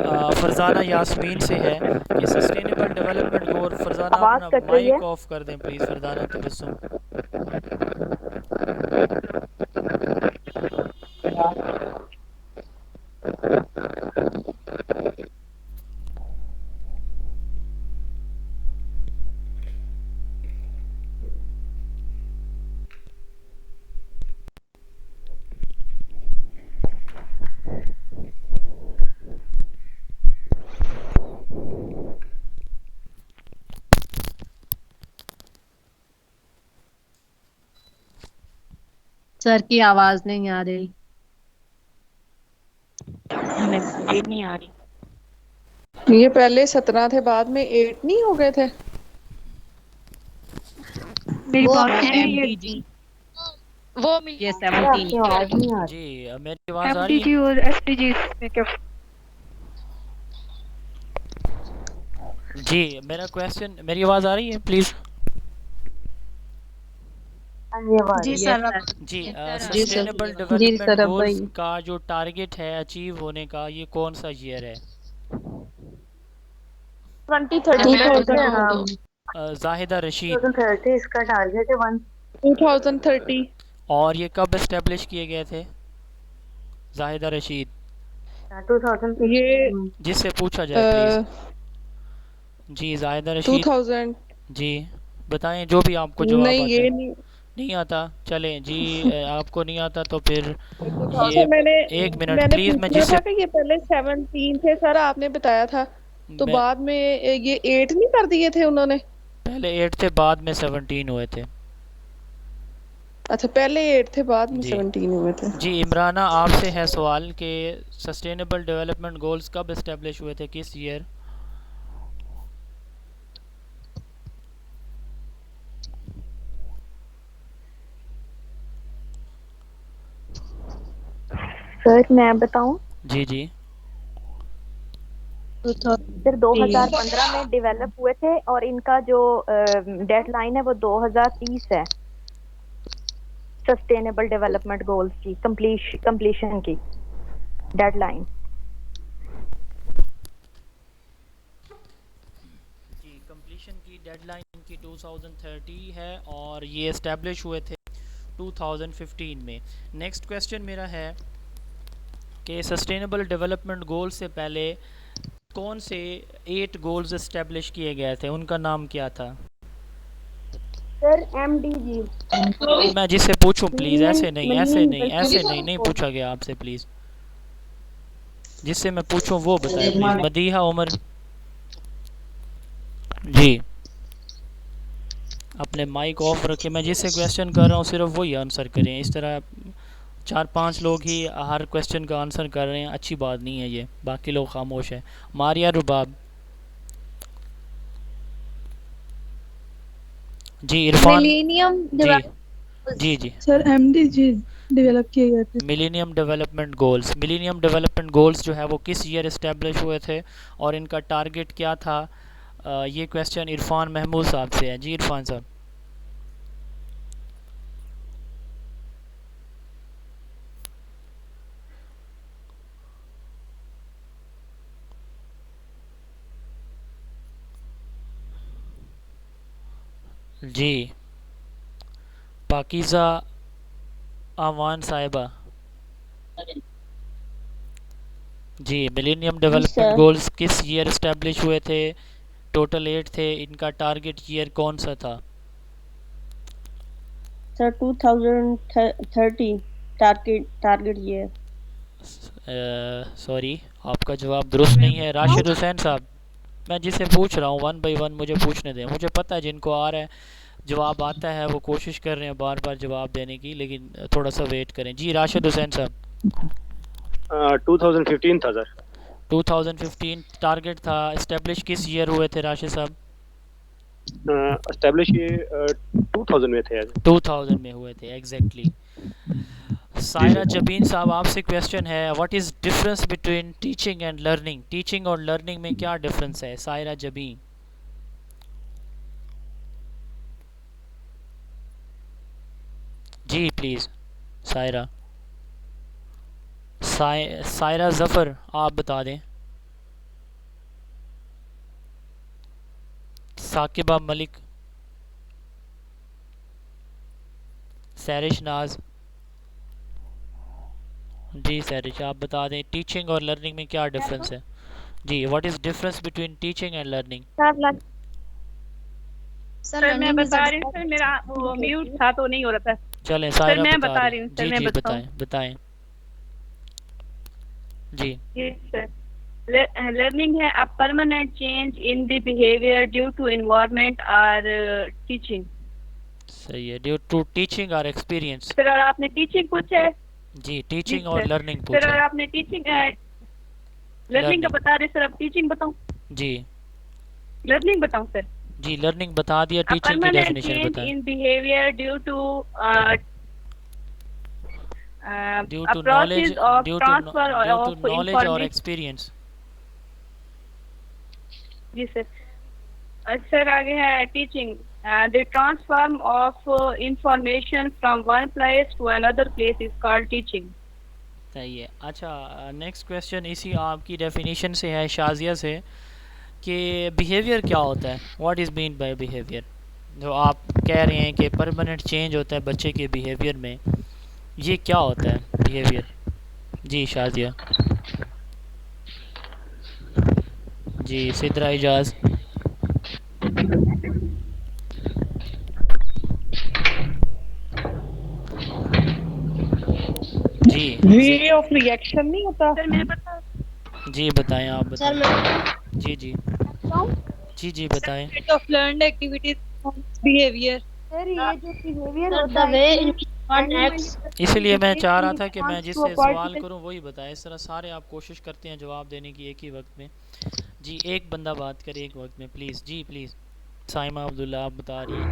फरजाना यास्मीन से है कि सस्टेनेबल डेवलपमेंट गोल. फरजाना अपना माइक ऑफ कर दें प्लीज़. फरजाना तबस्सुम. सर की आवाज नहीं आ रही. नहीं आ रही. ये पहले 17 थे, बाद में 8 नहीं हो गए थे. मेरी बात है ये वो ये 17. जी मेरी आवाज़ आ रही MDG है. और SDG में क्या. जी मेरा क्वेश्चन, मेरी आवाज़ आ रही है प्लीज़. जी सर. जी सस्टेनेबल डेवलपमेंट गोल्स का जो टारगेट है अचीव होने का, ये कौन सा ईयर है. 2030. जाहिदा रशीद. 2030 इसका टारगेट है 2030. और ये कब एस्टेब्लिश किए गए थे जाहिदा रशीद. 2000 ये जिससे पूछा जाए प्लीज़। जी जाहिदा रशीद 2000 जी बताएं जो भी आपको जवाब नहीं आता ये है। नहीं। नहीं आता चलें जी आपको नहीं आता तो फिर सर ये एक मिनट मैंने प्लीज़ मैं पूछना जिससे था कि ये पहले 17 थे सर, आपने बताया था, तो मैं बाद में ये 8 नहीं कर दिए थे उन्होंने? पहले 8 थे बाद में 17 हुए थे। अच्छा पहले 8 थे बाद में जी 17 हुए थे। जी इमराना आपसे है सवाल कि सस्टेनेबल डेवलपमेंट गोल्स कब इस्टेब्लिश हुए थे, किस ईयर? सर मैं बताऊं? जी जी सर 2015 में डेवलप हुए थे और इनका जो डेडलाइन है वो 2030 है सस्टेनेबल डेवलपमेंट गोल्स की कंप्लीशन की डेडलाइन। जी कंप्लीशन की डेडलाइन की 2030 है और ये इस्टेब्लिश हुए थे 2015 में। नेक्स्ट क्वेश्चन मेरा है कि सस्टेनेबल डेवलपमेंट गोल से पहले कौन से 8 गोल्स इस्टेब्लिश किए गए थे, उनका नाम क्या था? Sir MDG। मैं जिससे पूछूं प्लीज़, ऐसे नहीं पूछा गया आपसे, प्लीज़ जिससे मैं पूछूं वो बताएं प्लीज़। मदीहा उमर जी अपने माइक ऑफ रखे, मैं जिससे क्वेश्चन कर रहा हूँ सिर्फ वही आंसर करें। इस तरह 4-5 लोग ही हर क्वेश्चन का आंसर कर रहे हैं, अच्छी बात नहीं है ये, बाकी लोग खामोश हैं। मारिया रुबाब जी, इरफान मिलेनियम जी जी सर MDG डेवलप किए गए थे। मिलेनियम डेवलपमेंट गोल्स जो है वो किस ईयर इस्टेब्लिश हुए थे और इनका टारगेट क्या था? ये क्वेश्चन इरफान महमूद साहब से है। जी इरफान साहब। जी पाकीज़ा आवान साहिबा जी मिलेनियम डेवलपमेंट गोल्स किस ईयर इस्टेब्लिश हुए थे? टोटल 8 थे, इनका टारगेट ईयर कौन सा था? Sir 2030 target year. सॉरी आपका जवाब दुरुस्त नहीं है। राशिद हुसैन साहब, मैं जिसे पूछ रहा हूँ 1 बाय 1 मुझे पूछने दें। मुझे पता है जिनको आ रहा है जवाब आता है वो कोशिश कर रहे हैं बार बार जवाब देने की, लेकिन थोड़ा सा वेट करें। जी राशिद हुसैन साहब। 2015 था सर। 2015 टारगेट था। इस्टेब्लिश किस ईयर हुए थे राशिद साहब? एस्टेब्लिश ये 2000 में थे। 2000 में हुए थे एग्जैक्टली। सायरा जबीन साहब आपसे क्वेश्चन है, what is difference between teaching and learning? Teaching और लर्निंग में क्या डिफरेंस है? सायरा जबीन जी प्लीज़। सायरा ज़फ़र आप बता दें। साकिबा मलिक, सैरिश नाज जी सैरिश आप बता दें टीचिंग और लर्निंग में क्या डिफरेंस है? जी what is difference between teaching and learning? Sir मैं बता रही हूँ सर, मेरा वो म्यूट था तो नहीं हो रहा था। चलें सर सायरा मैं बता बता रही रही हूँ जी सर, मैं जी बताऊँ? बताएं जी। सर learning है a permanent change in the behavior due to environment or teaching। सही है, ड्यू टू टीचिंग और एक्सपीरियंस। सर और आपने टीचिंग पूछा है? जी टीचिंग और सर। लर्निंग सर पूछा और है। आपने टीचिंग लर्निंग का बता रहे सर, अब टीचिंग बताऊं? जी लर्निंग बताऊं सर? जी लर्निंग बता दिया, A टीचिंग की permanent डेफिनेशन change बताएं। in behavior due to due a to process knowledge of due transfer to of knowledge और information। एक्सपीरियंस। जी सर। सर आगे है teaching the transfer of information from one place to another place is called teaching। सही है। अच्छा next question इसी आपकी definition से है, शाजिया से, कि बिहेवियर क्या होता है? What is mean by behaviour? जो आप कह रहे हैं कि परमानेंट चेंज होता है बच्चे के बिहेवियर में, ये क्या होता है बिहेवियर? जी शाजिया। जी सिद्रा इजाज। जी वे ऑफ रिएक्शन नहीं होता। सर मैं बता जी बताएं, आप बताएं। जी जी जी बताएं। Set of learned activities behavior. Sir ये जो बिहेवियर Sir, होता the है way इसमें in which one animal acts. इसलिए मैं चाह रहा in था कि मैं response to जिससे a सवाल particular- करूं वही बताए। इस तरह सारे आप कोशिश करते हैं जवाब देने की एक ही वक्त में। जी एक बंदा बात करे एक वक्त में प्लीज़। जी प्लीज़ साइमा अब्दुल्ला आप बता रही हैं।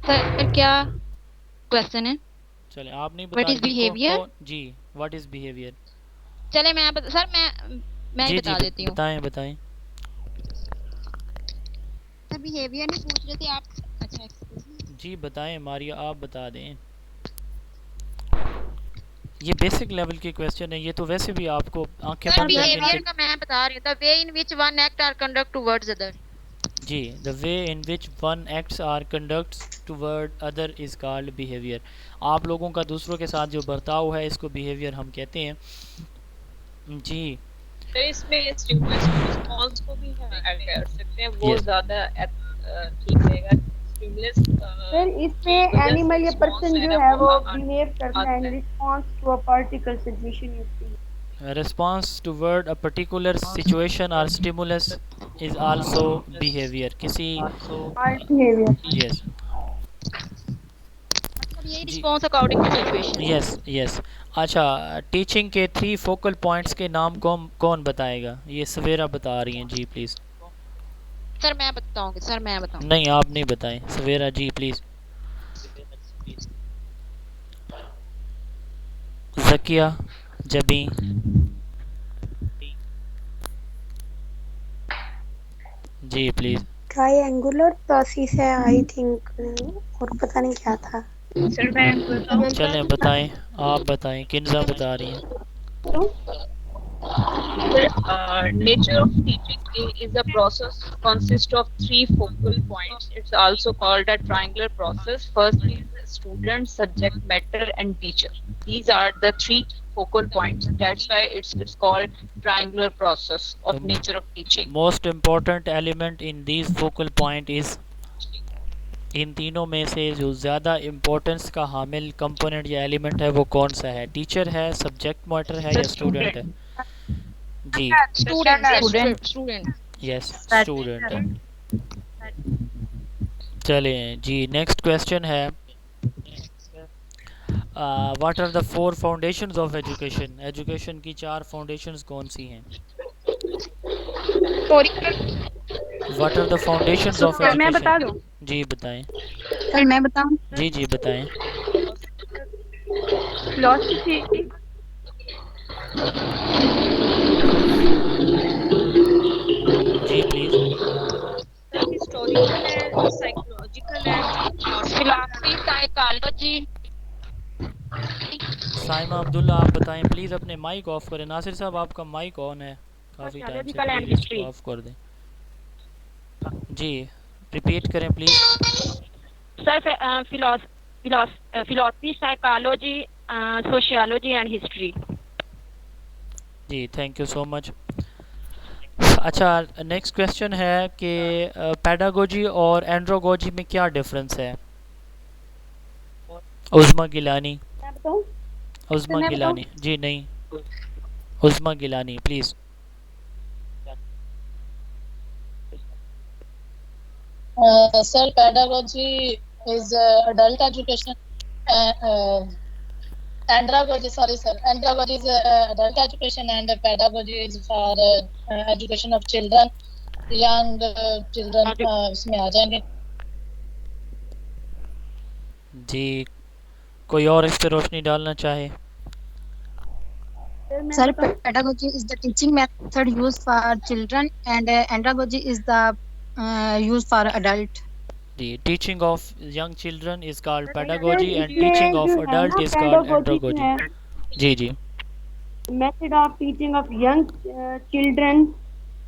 सर क्या क्वेश्चन है? चले आप नहीं What बता is रही behavior? जी व्हाट इज़ बिहेवियर। चले सर मैं ही जी बता जी देती हूँ। बताएं बताएं। सर बिहेवियर नहीं पूछ रहे थे आप। अच्छा जी बताएं मारिया आप बता दें। ये बेसिक लेवल के क्वेश्चन है, ये तो वैसे भी आपको आंखें सर बंद करके बिहेवियर का मैं बता रही हूँ। The way in which one act or conduct towards other. जी the way in which one acts or conducts toward other is called behaviour. आप लोगों का दूसरों के साथ जो बर्ताव है इसको बिहेवियर हम कहते हैं। जी तो इसमें स्टिमुलस रिस्पॉन्स को भी ऐड कर सकते हैं, वो Yes. ज़्यादा ठीक रहेगा। स्टिमुलस सर इसमें एनिमल या पर्सन जो है वो बिहेव करता है in response to a particular situation used. response toward a particular situation or stimulus is also behavior। किसी बिहेवियर yes यही response according to situation. yes yes। अच्छा टीचिंग के 3 फोकल पॉइंट्स के नाम कौन बताएगा? ये सवेरा बता रही हैं जी प्लीज़। सर मैं बताऊंगी। सर मैं बताऊंगी। नहीं आप नहीं बताएं, सवेरा जी प्लीज़। ज़किया जबी जी प्लीज़। ट्रायंगुलर प्रोसेस है आई थिंक, और पता नहीं क्या था। सर मैं बताऊं? चलें बताएं, आप बताएं। किन्जा बता रही हैं। Nature of teaching is a process consists of 3 focal points. It's also called a triangular process. First is student, subject matter, and teacher. These are the 3 focal points. That's why it's called triangular process of nature of teaching. Most important element in these focal point is, इन तीनों में से जो ज़्यादा importance का हामिल component या element है वो कौन सा है? टीचर है, सब्जेक्ट मैटर है या स्टूडेंट है? जी स्टूडेंट यस स्टूडेंट है। चलें जी नेक्स्ट क्वेश्चन है what are the 4 foundations of education. Education की 4 फाउंडेशंस कौन सी हैं? What are the foundations of education. मैं बता दूं? जी बताएं। सर मैं बताऊं? जी जी बताएं। फिलॉसफी, जी प्लीज। हिस्टोरिकल है, साइकोलॉजिकल है, फिलॉसफी, साइकोलॉजी। साइमा अब्दुल्ला आप बताएं प्लीज़। अपने माइक ऑफ करें। नासिर साहब आपका माइक ऑन है काफ़ी टाइम से, प्लीज़ इसको ऑफ कर दें। जी रिपीट करें please. Sir philosophy, psychology, sociology and history. जी थैंक यू सो मच। अच्छा नेक्स्ट क्वेश्चन है कि पेडागोजी और एंड्रोगोजी में क्या डिफरेंस है? उज़मा गिलानी। उज़मा गिलानी जी नहीं, Uzma Gilani please. Sir, pedagogy is adult education. Andragogy, sorry sir, andragogy is adult education and pedagogy is for education of children, young children इसमें आ जाएंगे। जी कोई और इस पे रोशनी डालना चाहे? Sir, pedagogy is the teaching method used for children and andragogy is the used for adult. The teaching of young children is called pedagogy and teaching of adult is called andragogy. जी जी। Method of teaching of young children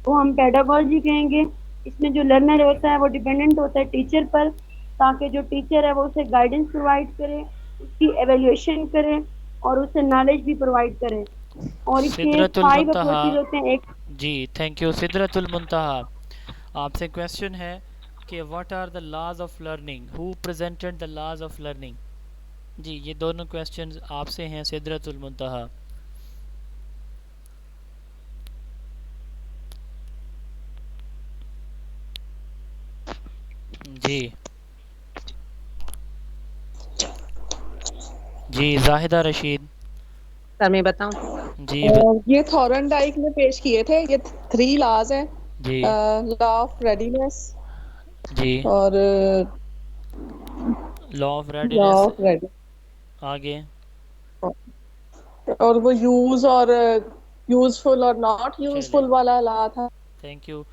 वो हम pedagogy कहेंगे। इसमें जो learner होता है वो डिपेंडेंट होता है टीचर पर, ताकि जो टीचर है वो उसे गाइडेंस प्रोवाइड करे, उसकी एवेल्यूएशन करे और उसे नॉलेज भी प्रोवाइड करे। और इसके 5 अप्रोचेस होते हैं। एक जी थैंक यू। सिदरतुल मुंतहा, आपसे क्वेश्चन है कि what are the laws of learning, who presented the laws of learning. जी ये दोनों क्वेश्चंस आपसे हैं सिदरतुल मुंतहा। जी जी जाहिदा रशीद। सर मैं बताऊं? जी ये थॉर्नडाइक ने पेश किए थे। ये 3 लॉज हैं। जी लॉ ऑफ रेडीनेस जी और law of law of readiness, आगे और वो यूज और यूजफुल और नॉट यूजफुल वाला लॉ था। Thank you.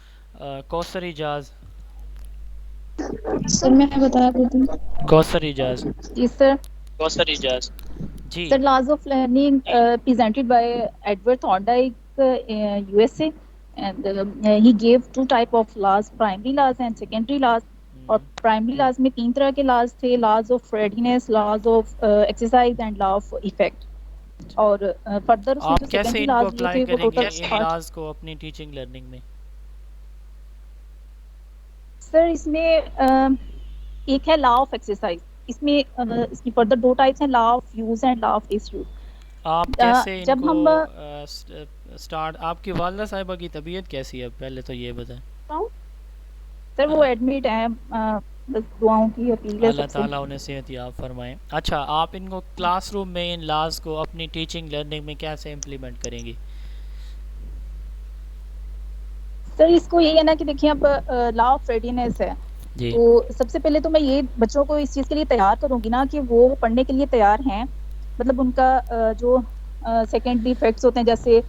Kausar Ijaz. Sir मैं बता देती हूँ। कौसर इजाज। जी sir. Kausar Ijaz ji. Sir, laws of learning presented by Edward Thorndike, USA, and he gave 2 type of laws, primary laws and secondary laws. और primary laws में 3 तरह के laws थे, laws of readiness, laws of exercise and law of effect. और further उसमें आप जो कैसे secondary इनको laws अप्लाई लिए थे वो करेंगे total इन 8। लॉज को अपनी टीचिंग लर्निंग में? सर इसमें एक है law of exercise, इसमें इसकी फर्दर 2 टाइप्स हैं, law of use and law of disuse. आप कैसे जब इनको हम स्टार्ट, आपकी वालदा साहिबा की तबीयत कैसी है पहले तो ये बताएं। सर वो एडमिट है, बस दुआओं की अपील है अल्लाह सबसे। ताला उन्हें सेहत याब फरमाएं। अच्छा, आप इनको क्लासरूम में इन लॉज को अपनी टीचिंग लर्निंग में कैसे इम्प्लीमेंट करेंगी? सर इसको यही है ना कि देखिए अब लॉ ऑफ रेडीनेस है, जी तो सबसे पहले तो मैं ये बच्चों को इस चीज़ के लिए तैयार करूंगी ना कि वो पढ़ने के लिए तैयार हैं। मतलब उनका जो सेकेंडरी इफेक्ट्स होते हैं, जैसे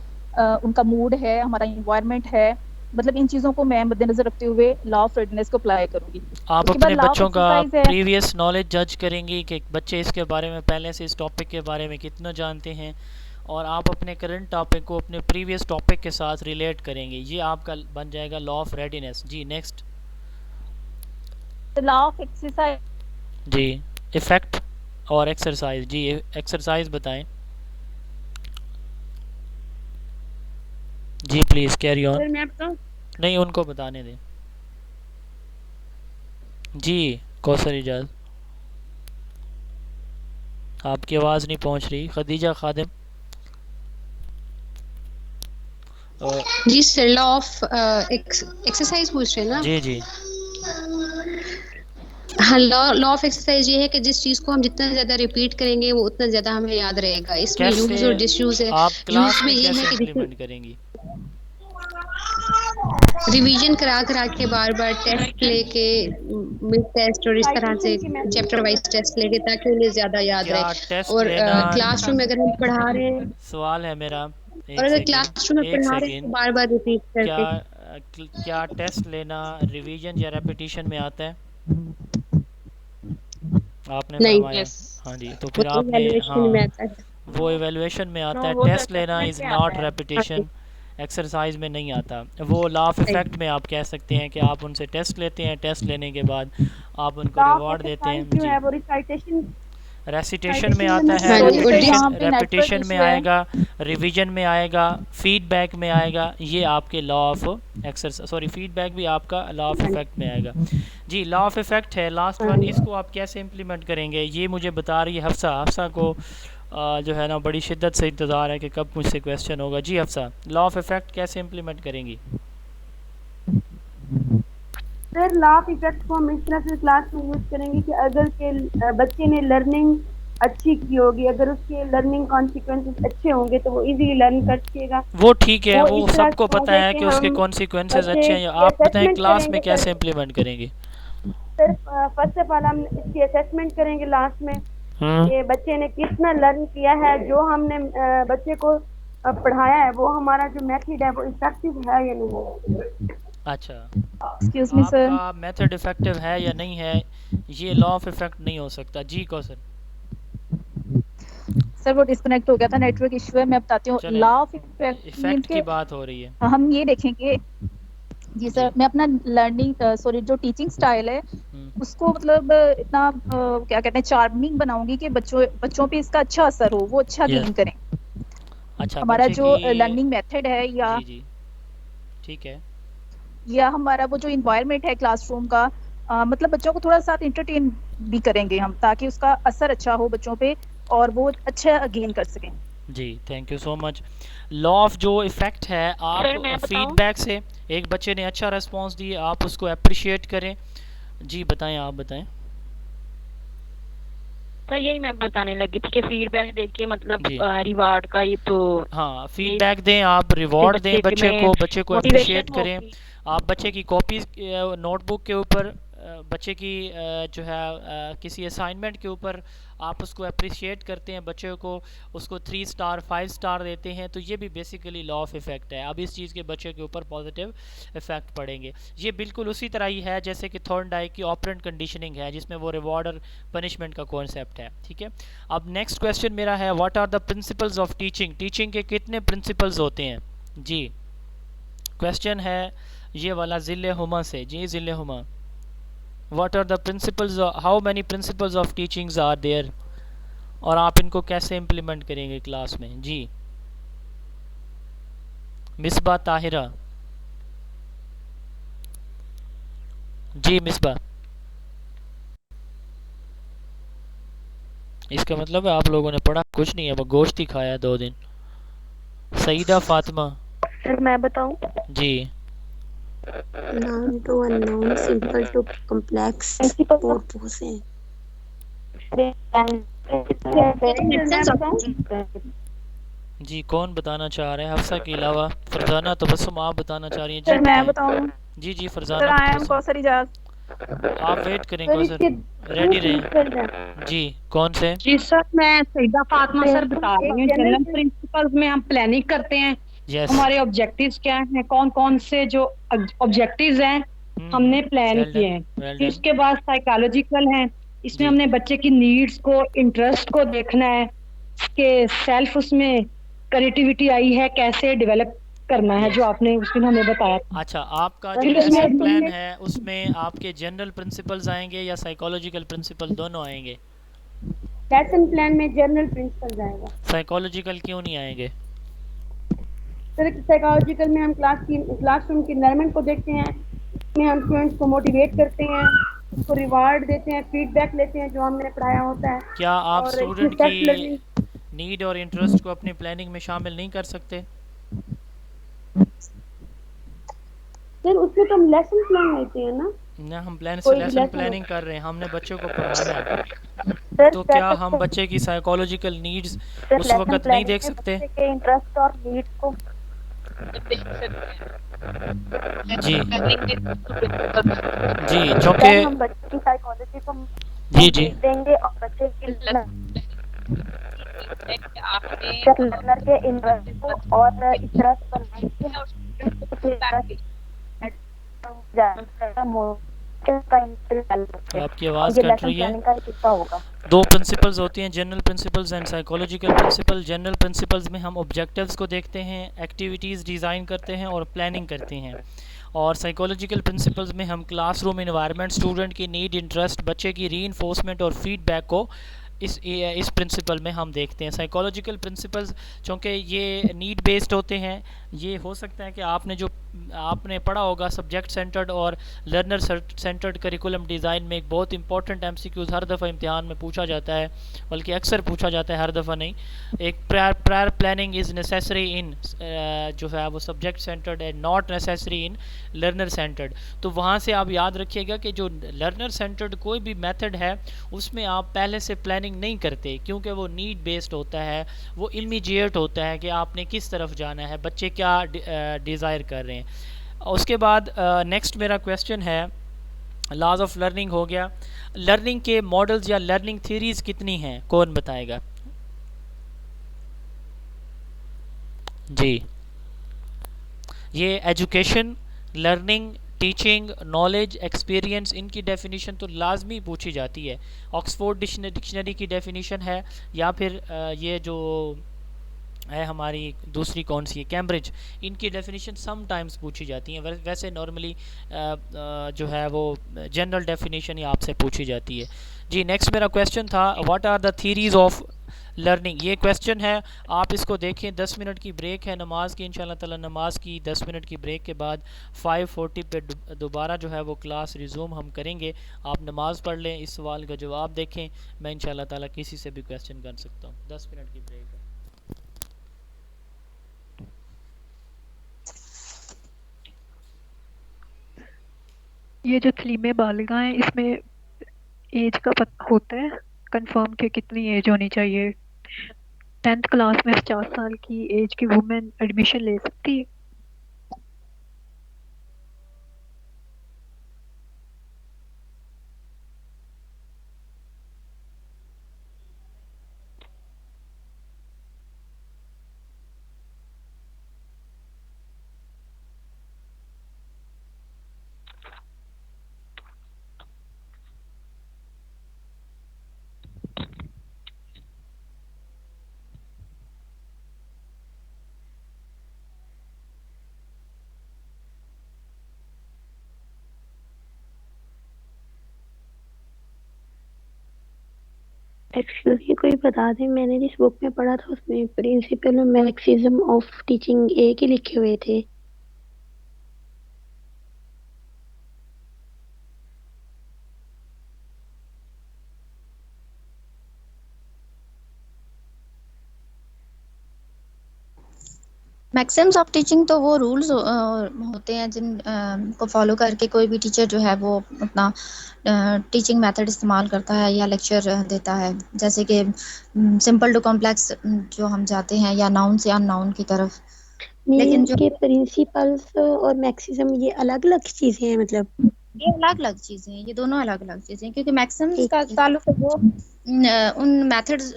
उनका मूड है, हमारा इन्वायरमेंट है, मतलब इन चीज़ों को मैं मद्देनजर रखते हुए लॉ ऑफ रेडीनेस को अप्लाई करूंगी। आप उसके बाद अपने law of बच्चों का exercise है। प्रीवियस नॉलेज जज करेंगी कि बच्चे इसके बारे में पहले से इस टॉपिक के बारे में कितना जानते हैं, और आप अपने करंट टॉपिक को अपने प्रीवियस टॉपिक के साथ रिलेट करेंगे। ये आपका बन जाएगा लॉ ऑफ रेडीनेस। जी नेक्स्ट। Law of exercise. जी इफेक्ट और एक्सरसाइज। जी एक्सरसाइज बताएं। जी प्लीज कैरी ऑन। सर मैं बताऊं? नहीं उनको बताने दें। जी कौसर इजाज, आपकी आवाज़ नहीं पहुंच रही। खदीजा खादिम। जी सर, लॉ ऑफ एक्सरसाइज पूछ रहे हैं ना? जी जी हाँ, लॉ ऑफ एक्सरसाइज ये है कि जिस चीज को हम जितना ज्यादा रिपीट करेंगे वो उतना ज्यादा हमें याद रहेगा। इसमें यूज और डिसयूज है। आप क्लास यूज में में ये कैसे है कि इम्प्लीमेंट करेंगी? रिवीजन करा करा के बार बार टेस्ट लेके, मिड टेस्ट और इस तरह से चैप्टर वाइज टेस्ट लेके, ताकि उन्हें ज्यादा याद क्या रहे। टेस्ट और लेना, क्लासरूम में अगर हम पढ़ा रहे हैं, सवाल है मेरा, और अगर क्लासरूम में पढ़ा रहे हैं तो बार बार रिपीट करके। क्या टेस्ट लेना रिवीजन या रेपिटेशन में आता है? आपने नहीं। फरमाया हाँ जी, तो फिर वो आपने evaluation में आता है। वो इवेल्युएशन में आता है। वो टेस्ट तो लेना assessment इज में नॉट आता है। रेपिटेशन, एक्सरसाइज में नहीं आता। वो लॉ ऑफ इफेक्ट में आप कह सकते हैं कि आप उनसे टेस्ट लेते हैं, टेस्ट लेने के बाद आप उनको रिवॉर्ड देते हैं। जो है वो रिसाइटेशन रेसिटेशन में आता है, रेपिटेशन में आएगा, रिवीजन में आएगा, फीडबैक में आएगा। ये आपके law of exercise, sorry feedback भी आपका लॉ ऑफ इफेक्ट में आएगा। जी लॉ ऑफ इफेक्ट है लास्ट वन, इसको आप कैसे इम्प्लीमेंट करेंगे ये मुझे बता रही है हफ्सा। हफ्सा को जो है ना बड़ी शिद्दत से इंतज़ार है कि कब मुझसे क्वेश्चन होगा। जी हफ्सा, लॉ ऑफ इफेक्ट कैसे इम्प्लीमेंट करेंगी? सर लॉ ऑफ इफेक्ट को हम इस तरह से क्लास में यूज करेंगे कि अगर के बच्चे ने लर्निंग अच्छी की होगी, अगर उसके लर्निंग कॉन्सिक्वेंसेस अच्छे होंगे तो वो इजीली लर्न कर सकेगा। वो ठीक है, वो इस तरह सबको से पता होगा है कि उसके हम कॉन्सिक्वेंसेस बच्चे अच्छे हैं। की आप बताएं assessment क्लास में करेंगे। कैसे इम्प्लीमेंट करेंगी? सर फर्स्ट ऑफ ऑल हम इसकी असेसमेंट करेंगे लास्ट में कि बच्चे ने कितना लर्न किया है, जो हमने बच्चे को पढ़ाया है वो हमारा जो मेथड है वो इफेक्टिव है या नहीं। अच्छा, एक्सक्यूज मी सर, आपका मेथड इफेक्टिव है या नहीं है, ये लॉ ऑफ इफेक्ट नहीं हो सकता। जी कौसर। सर वो डिस्कनेक्ट हो गया था, नेटवर्क इशू है। मैं बताती हूँ चलें, लॉ ऑफ इफेक्ट की बात हो रही है। हम ये देखेंगे। जी सर, मैं अपना लर्निंग सॉरी जो टीचिंग स्टाइल है उसको मतलब इतना क्या कहते हैं चार्मिंग बनाऊंगी कि बच्चों पे इसका अच्छा असर हो, वो अच्छा गेन करें। अच्छा, हमारा बच्चे जो की लर्निंग मेथड है या जी ठीक है। या हमारा वो जो इन्वायरमेंट है क्लासरूम का, मतलब बच्चों को थोड़ा साथ इंटरटेन भी करेंगे हम, ताकि उसका असर अच्छा हो बच्चों पे और वो अच्छा गेन कर सकें। जी thank you so much. Law of जो इफ़ेक्ट है, सर, मैं आप बताऊं? फीडबैक से एक बच्चे ने अच्छा रिस्पॉन्स दिया, आप उसको अप्रिशिएट करें। जी बताएं, आप बताएं। सर यही मैं बताने लगी थी कि फीडबैक देख के मतलब जी। रिवार्ड का ये तो हाँ फीडबैक दें, आप रिवॉर्ड दें बच्चे को मोटिवेशन अप्रिशिएट करें। आप बच्चे की कॉपीज नोटबुक के ऊपर, बच्चे की जो है किसी असाइनमेंट के ऊपर आप उसको अप्रिशिएट करते हैं, बच्चे को उसको 3 स्टार 5 स्टार देते हैं, तो ये भी बेसिकली लॉ ऑफ इफ़ेक्ट है। अब इस चीज़ के बच्चे के ऊपर पॉजिटिव इफ़ेक्ट पड़ेंगे। ये बिल्कुल उसी तरह ही है जैसे कि थॉर्नडाइक की ऑपरेंट कंडीशनिंग है, जिसमें वो रिवॉर्ड और पनिशमेंट का कॉन्सेप्ट है। ठीक है, अब नेक्स्ट क्वेश्चन मेरा है, what are the principles of teaching. Teaching के कितने प्रिंसिपल्स होते हैं? जी क्वेश्चन है ये वाला ज़िले हुमा से। जी Zile Huma, what are the principles, how many principles of teachings are there, और आप इनको कैसे इम्प्लीमेंट करेंगे क्लास में? जी मिसबा ताहिरा। जी मिसबा, इसका मतलब है आप लोगों ने पढ़ा कुछ नहीं है, वो गोश्त ही खाया 2 दिन। सईदा फातिमा। सर मैं बताऊं? जी known to unknown, simple to complex, बहुत से जी कौन बताना चाह रहे हैं? हफ्सा के अलावा फरजाना तबस्सुम, आप बताना चाह रही हैं? जी सर मैं बताएं। बताऊं? जी जी sir Farzana I am Tabassum. Kausar Ijaz. आप वेट करें कौसर, रेडी रहें। जी कौन से? जी सर, मैं सईदा फातिमा सर बता रही हूँ। जनरल प्रिंसिपल्स में हम प्लानिंग करते हैं। Yes. हमारे ऑब्जेक्टिव्स क्या हैं, कौन कौन से जो ऑब्जेक्टिव्स हैं हमने प्लान किए हैं। फिर उसके बाद साइकोलॉजिकल हैं, इसमें हमने बच्चे की नीड्स को, इंटरेस्ट को देखना है कि सेल्फ उसमें क्रिएटिविटी आई है, कैसे डेवलप करना है, जो आपने उस दिन हमें बताया था। अच्छा, आपका जो फिर लेसन उसमें प्लान है उसमें आपके जनरल प्रिंसिपल्स आएंगे या साइकोलॉजिकल प्रिंसिपल दोनों आएंगे? लेसन प्लान में जनरल प्रिंसिपल जाएगा। साइकोलॉजिकल क्यों नहीं आएंगे? सर साइकोलॉजिकल में हम क्लासरूम की एनवायरनमेंट को देखते हैं, इसमें हम स्टूडेंट्स को मोटिवेट करते हैं, उसको रिवार्ड देते हैं, फीडबैक लेते हैं जो हमने पढ़ाया होता है। क्या आप और स्टूडेंट इसमें की नीड और इंटरेस्ट को अपनी प्लानिंग में शामिल नहीं कर सकते? सर उसमें तो हम लेसन प्लान लेते हैं ना। हम लेसन प्लानिंग कर रहे हैं, हमने बच्चों को पढ़ाना है, तो क्या हम बच्चे की साइकोलॉजिकल नीड्स उस वक्त नहीं देख सकते? इंटरेस्ट और नीड्स को जी जी, जो कि हम बच्चे की साइकोलॉजी को जी जी देंगे और बच्चे की लर्नर के इंटरेस्ट को और इंटरेस्ट आपकी आवाज़ कट रही है। 2 प्रिंसिपल्स होती हैं, general principles and psychological principle. General principles में हम ऑब्जेक्टिव्स को देखते हैं, एक्टिविटीज़ डिज़ाइन करते हैं और प्लानिंग करते हैं, और साइकोलॉजिकल प्रिंसिपल्स में हम क्लासरूम इन्वायरमेंट, स्टूडेंट की नीड, इंटरेस्ट, बच्चे की रीइंफोर्समेंट और फीडबैक को इस प्रिंसिपल में हम देखते हैं। साइकोलॉजिकल प्रिंसिपल्स चूँकि ये नीड बेस्ड होते हैं, ये हो सकता है कि आपने पढ़ा होगा सब्जेक्ट सेंटर्ड और लर्नर सेंटर्ड करिकुलम डिज़ाइन में एक बहुत इंपॉर्टेंट MCQs हर दफ़ा इम्तिहान में पूछा जाता है, बल्कि अक्सर पूछा जाता है, हर दफ़ा नहीं। एक prior planning is necessary in जो है वो सब्जेक्ट सेंटर्ड है, not necessary in learner centred. तो वहाँ से आप याद रखिएगा कि जो लर्नर सेंटर्ड कोई भी मेथड है उसमें आप पहले से प्लानिंग नहीं करते, क्योंकि वो नीड बेस्ड होता है, वो इमीडिएट होता है कि आपने किस तरफ जाना है, बच्चे क्या डिज़ायर कर रहे हैं। उसके बाद नेक्स्ट मेरा क्वेश्चन है, लॉज ऑफ लर्निंग हो गया। लर्निंग के मॉडल्स या लर्निंग थ्योरीज कितनी हैं, कौन बताएगा? जी ये education, learning, teaching, knowledge, experience, इनकी डेफिनेशन तो लाजमी पूछी जाती है। ऑक्सफोर्ड डिक्शनरी की डेफिनेशन है, या फिर ये जो है हमारी दूसरी कौन सी है, कैम्ब्रिज, इनकी डेफिनेशन सम टाइम्स पूछी जाती हैं। वैसे नॉर्मली जो है वो जनरल डेफिनेशन ही आपसे पूछी जाती है। जी नेक्स्ट मेरा क्वेश्चन था, what are the theories of learning. ये क्वेश्चन है, आप इसको देखें। 10 मिनट की ब्रेक है नमाज की, इंशाल्लाह ताला नमाज की 10 मिनट की ब्रेक के बाद 5:40 पे दोबारा जो है वो क्लास रिज्यूम हम करेंगे। आप नमाज पढ़ लें, इस सवाल का जवाब देखें, मैं इंशाल्लाह ताला किसी से भी क्वेश्चन कर सकता हूँ। 10 मिनट की ब्रेक है। ये जो तलीम बालिगा है इसमें एज का होता है कंफर्म कि कितनी एज होनी चाहिए? 10th क्लास में 50 साल की एज की वुमेन एडमिशन ले सकती है? एक्चुअली कोई बता दें, मैंने जिस बुक में पढ़ा था उसमें प्रिंसिपल और मैक्सिज्म ऑफ टीचिंग एक ही लिखे हुए थे। मैक्सिम्स ऑफ टीचिंग तो वो रूल्स होते हैं जिन को फॉलो करके कोई भी टीचर जो है वो अपना टीचिंग मेथड इस्तेमाल करता है या लेक्चर देता है। जैसे कि सिंपल टू कॉम्प्लेक्स जो हम जाते हैं या नाउन से अननाउन की तरफ। लेकिन जो प्रिंसिपल्स और मैक्सिज्म ये अलग अलग चीजें हैं, मतलब ये अलग अलग चीजें हैं, ये दोनों अलग अलग चीजें हैं, क्योंकि मैक्सिम्स का ताल्लुक वो उन मेथड्स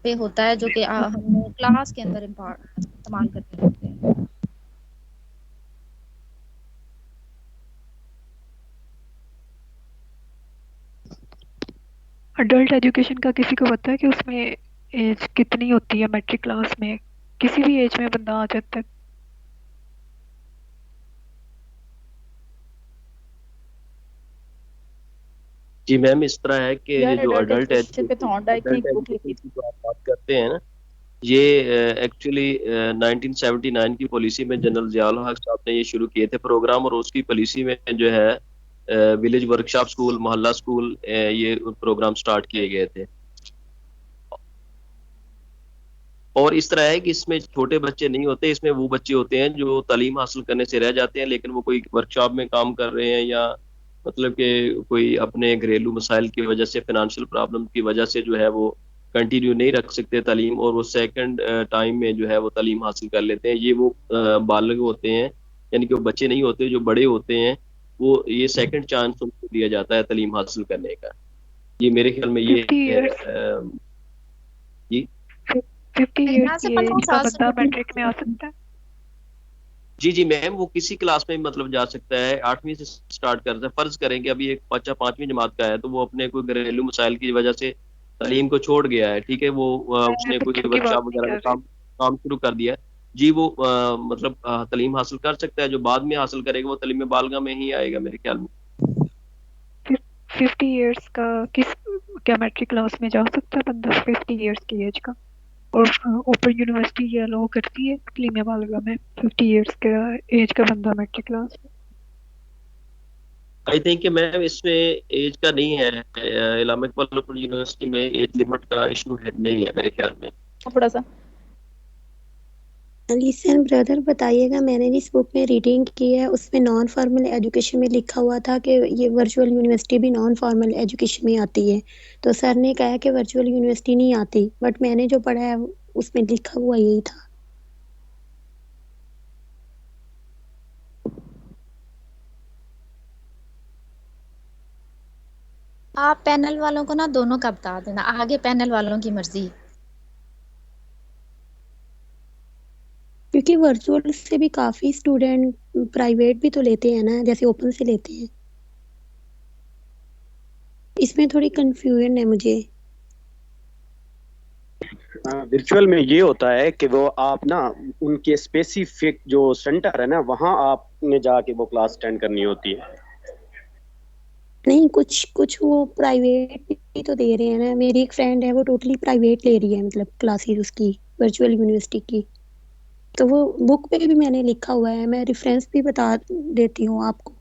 पे होता है जो कि हम क्लास के अंदर इस्तेमाल करते होते हैं। अडल्ट एजुकेशन का किसी को पता है कि उसमें एज कितनी होती है? मैट्रिक क्लास में किसी भी एज में बंदा आ जाता है। जी मैम, इस तरह है कि ये जो अडल्ट एजुकेशन पे थॉर्नडाइक ने एक बुक लिखी थी, जो आप बात करते हैं ना, ये एक्चुअली 1979 की पॉलिसी में जनरल ज़ियाउल हक साहब ने ये शुरू किए थे प्रोग्राम, और उसकी पॉलिसी में जो है विलेज वर्कशॉप स्कूल, मोहल्ला स्कूल, ये प्रोग्राम स्टार्ट किए गए थे। और इस तरह है कि इसमें छोटे बच्चे नहीं होते, इसमें वो बच्चे होते हैं जो तालीम हासिल करने से रह जाते हैं, लेकिन वो कोई वर्कशॉप में काम कर रहे हैं या मतलब कि कोई अपने घरेलू मसाइल की वजह से, फाइनेंशियल प्रॉब्लम की वजह से जो है वो कंटिन्यू नहीं रख सकते तालीम, और वो सेकंड टाइम में जो है वो तालीम हासिल कर लेते हैं। ये वो बालिग होते हैं, यानी कि वो बच्चे नहीं होते, जो बड़े होते हैं वो ये सेकंड चांस उनको दिया जाता है तालीम हासिल करने का। ये मेरे ख्याल में ये जी 50 इयर्स की एज का बंदा मैट्रिक में आ सकता है? जी मैम, वो किसी क्लास में मतलब जा सकता है, 8वीं से स्टार्ट करता है। फर्ज करेंगे अभी एक बच्चा 5वीं जमात का है, तो वो अपने कोई घरेलू मसाइल की वजह से तालीम को छोड़ गया है, ठीक है, वो उसने कोई वर्कशॉप वगैरह में काम शुरू कर दिया है, जी वो मतलब तालीम हासिल कर सकता है। जो बाद में हासिल करेगा वो तालीम बालिगा में ही आएगा मेरे ख्याल में। 50 इयर्स का क्या मैट्रिक क्लास में जा सकता है बंदा 50 इयर्स की एज का? और ओपन यूनिवर्सिटी ये अलाउ करती है तालीम बालिगा में 50 इयर्स का एज का बंदा मैट्रिक क्लास में? आई थिंक कि मैम इसमें एज का नहीं है, इस्लामिक ओपन यूनिवर्सिटी में एज लिमिट का इशू है नहीं है मेरे ख्याल में। थोड़ा सा लिसन ब्रदर बताइएगा, मैंने जिस बुक में रीडिंग की है उसमें नॉन फॉर्मल एजुकेशन में लिखा हुआ था कि ये वर्चुअल यूनिवर्सिटी भी नॉन फॉर्मल एजुकेशन में आती है, तो सर ने कहा कि वर्चुअल यूनिवर्सिटी नहीं आती, बट मैंने जो पढ़ा है उसमें लिखा हुआ यही था। आप पैनल वालों को ना दोनों का बता देना, आगे पैनल वालों की मर्जी, क्योंकि वर्चुअल से भी काफी स्टूडेंट प्राइवेट भी तो लेते हैं ना, जैसे ओपन से लेते हैं। इसमें थोड़ी कंफ्यूजन है मुझे। वर्चुअल में ये होता है कि वो आप ना उनके स्पेसिफिक जो सेंटर है ना, वहाँ आपने जाके वो क्लास अटेंड करनी होती है। नहीं, कुछ वो प्राइवेट तो दे रहे हैं ना। मेरी एक फ्रेंड है वो टोटली प्राइवेट ले रही है, मतलब क्लासेस उसकी वर्चुअल यूनिवर्सिटी की। तो वो बुक पे भी मैंने लिखा हुआ है, मैं रेफरेंस भी बता देती हूँ आपको।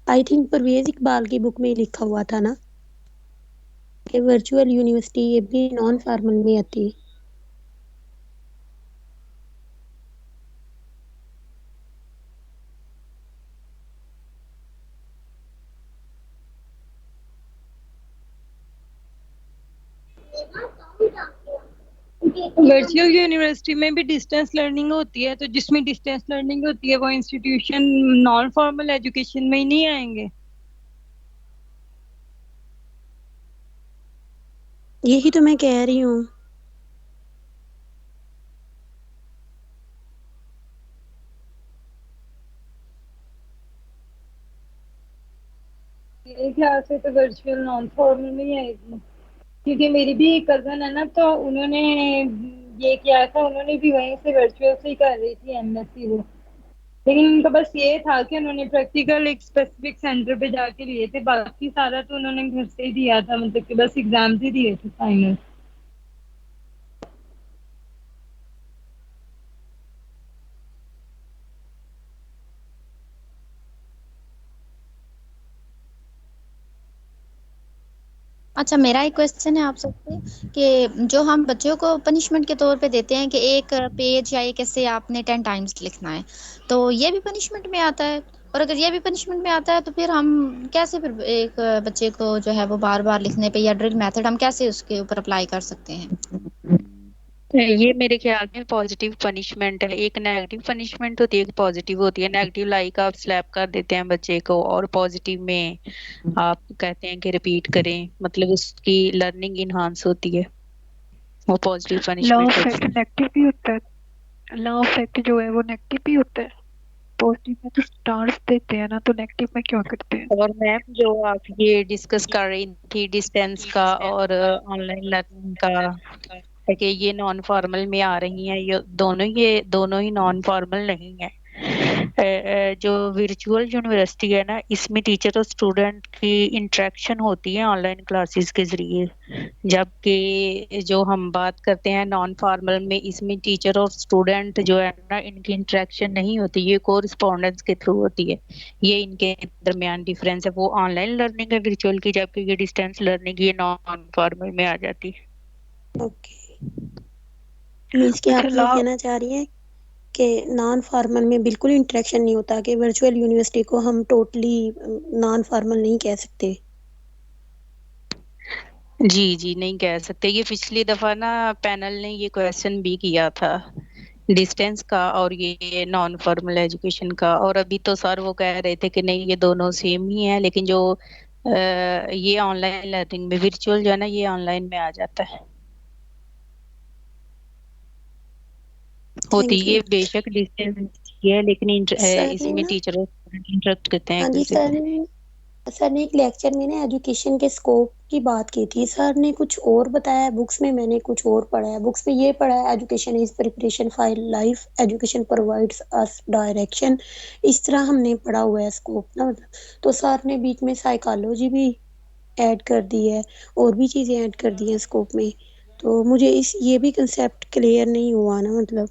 आई थिंक परवेज इकबाल की बुक में लिखा हुआ था ना कि वर्चुअल यूनिवर्सिटी ये भी नॉन फॉर्मल में आती है। वर्चुअल यूनिवर्सिटी में भी डिस्टेंस लर्निंग होती है, तो जिसमें डिस्टेंस लर्निंग होती है वो इंस्टीट्यूशन नॉन फॉर्मल एजुकेशन में ही नहीं आएंगे। यही तो मैं कह रही हूँ। मेरे ख्याल से तो वर्चुअल नॉन फॉर्मल में ही आएगी, क्योंकि मेरी भी एक कजन है ना, तो उन्होंने ये किया था, उन्होंने भी वहीं से वर्चुअल से ही कर रही थी एमएससी वो। लेकिन उनका बस ये था कि उन्होंने प्रैक्टिकल एक स्पेसिफिक सेंटर पे जाके लिए थे, बाकी सारा तो उन्होंने घर से ही दिया था, मतलब कि बस एग्जाम्स ही दिए थे फाइनल। अच्छा, मेरा एक क्वेश्चन है आप सबसे कि जो हम बच्चों को पनिशमेंट के तौर पे देते हैं कि एक पेज या एक ऐसे आपने 10 टाइम्स लिखना है, तो ये भी पनिशमेंट में आता है? और अगर ये भी पनिशमेंट में आता है तो फिर हम कैसे फिर एक बच्चे को जो है वो बार बार लिखने पे या ड्रिल मेथड हम कैसे उसके ऊपर अप्लाई कर सकते हैं? ये मेरे ख्याल में पॉजिटिव पनिशमेंट है। एक नेगेटिव पनिशमेंट होती है, एक पॉजिटिव होती है। नेगेटिव लाइक आप स्लैप कर देते हैं बच्चे को, और पॉजिटिव में आप कहते हैं कि रिपीट करें, मतलब उसकी लर्निंग इनहांस होती है। वो पॉजिटिव लॉ पनिशमेंट ऑफ होती इफेक्ट है। नेगेटिव भी होता है। लॉ ऑफ इफेक्ट जो है वो नेगेटिव भी होता है। पॉजिटिव में तो स्टार्स देते हैं ना, तो नेगेटिव में क्या करते हैं? और मैम जो आप ये डिस्कस कर रही थी डिस्टेंस का और ऑनलाइन लर्निंग का, है कि ये नॉन फॉर्मल में आ रही हैं, ये दोनों ही नॉन फॉर्मल नहीं है। जो वर्चुअल यूनिवर्सिटी है ना, इसमें टीचर और स्टूडेंट की इंटरेक्शन होती है ऑनलाइन क्लासेस के जरिए, जबकि जो हम बात करते हैं नॉन फॉर्मल में, इसमें टीचर और स्टूडेंट जो है ना, इनकी इंटरेक्शन नहीं होती, ये कोरिस्पोंडेंस के थ्रू होती है। ये इनके दरमियान डिफरेंस है। वो ऑनलाइन लर्निंग है वर्चुअल की, जबकि ये डिस्टेंस लर्निंग ये नॉन फॉर्मल में आ जाती है। ओके, मीन्स कि आप अच्छा, ये कहना चाह रही हैं कि नॉन फॉर्मल में बिल्कुल इंटरेक्शन नहीं होता, कि वर्चुअल यूनिवर्सिटी को हम टोटली नॉन फॉर्मल नहीं कह सकते। जी नहीं कह सकते। ये पिछली दफा ना पैनल ने ये क्वेश्चन भी किया था डिस्टेंस का और ये नॉन फॉर्मल एजुकेशन का, और अभी तो सर वो कह रहे थे कि नहीं ये दोनों सेम ही है, लेकिन जो ये ऑनलाइन लर्निंग में वर्चुअल जो है ना, ये ऑनलाइन में आ जाता है। होती ये बेशक डिस्टेंस है, लेकिन इसमें टीचर इंटरेक्ट करते हैं हाँ एक जी, दूसरे सर ने एक लेक्चर में ना एजुकेशन के स्कोप की बात की थी। सर ने कुछ और बताया, बुक्स में मैंने कुछ और पढ़ा है। बुक्स में ये पढ़ा है education is preparation for life, education provides us direction, इस तरह हमने पढ़ा हुआ है स्कोप ना, मतलब। तो सर ने बीच में साइकोलॉजी भी ऐड कर दी है, और भी चीजें ऐड कर दी हैं स्कोप में। तो मुझे ये भी कंसेप्ट क्लियर नहीं हुआ ना, मतलब।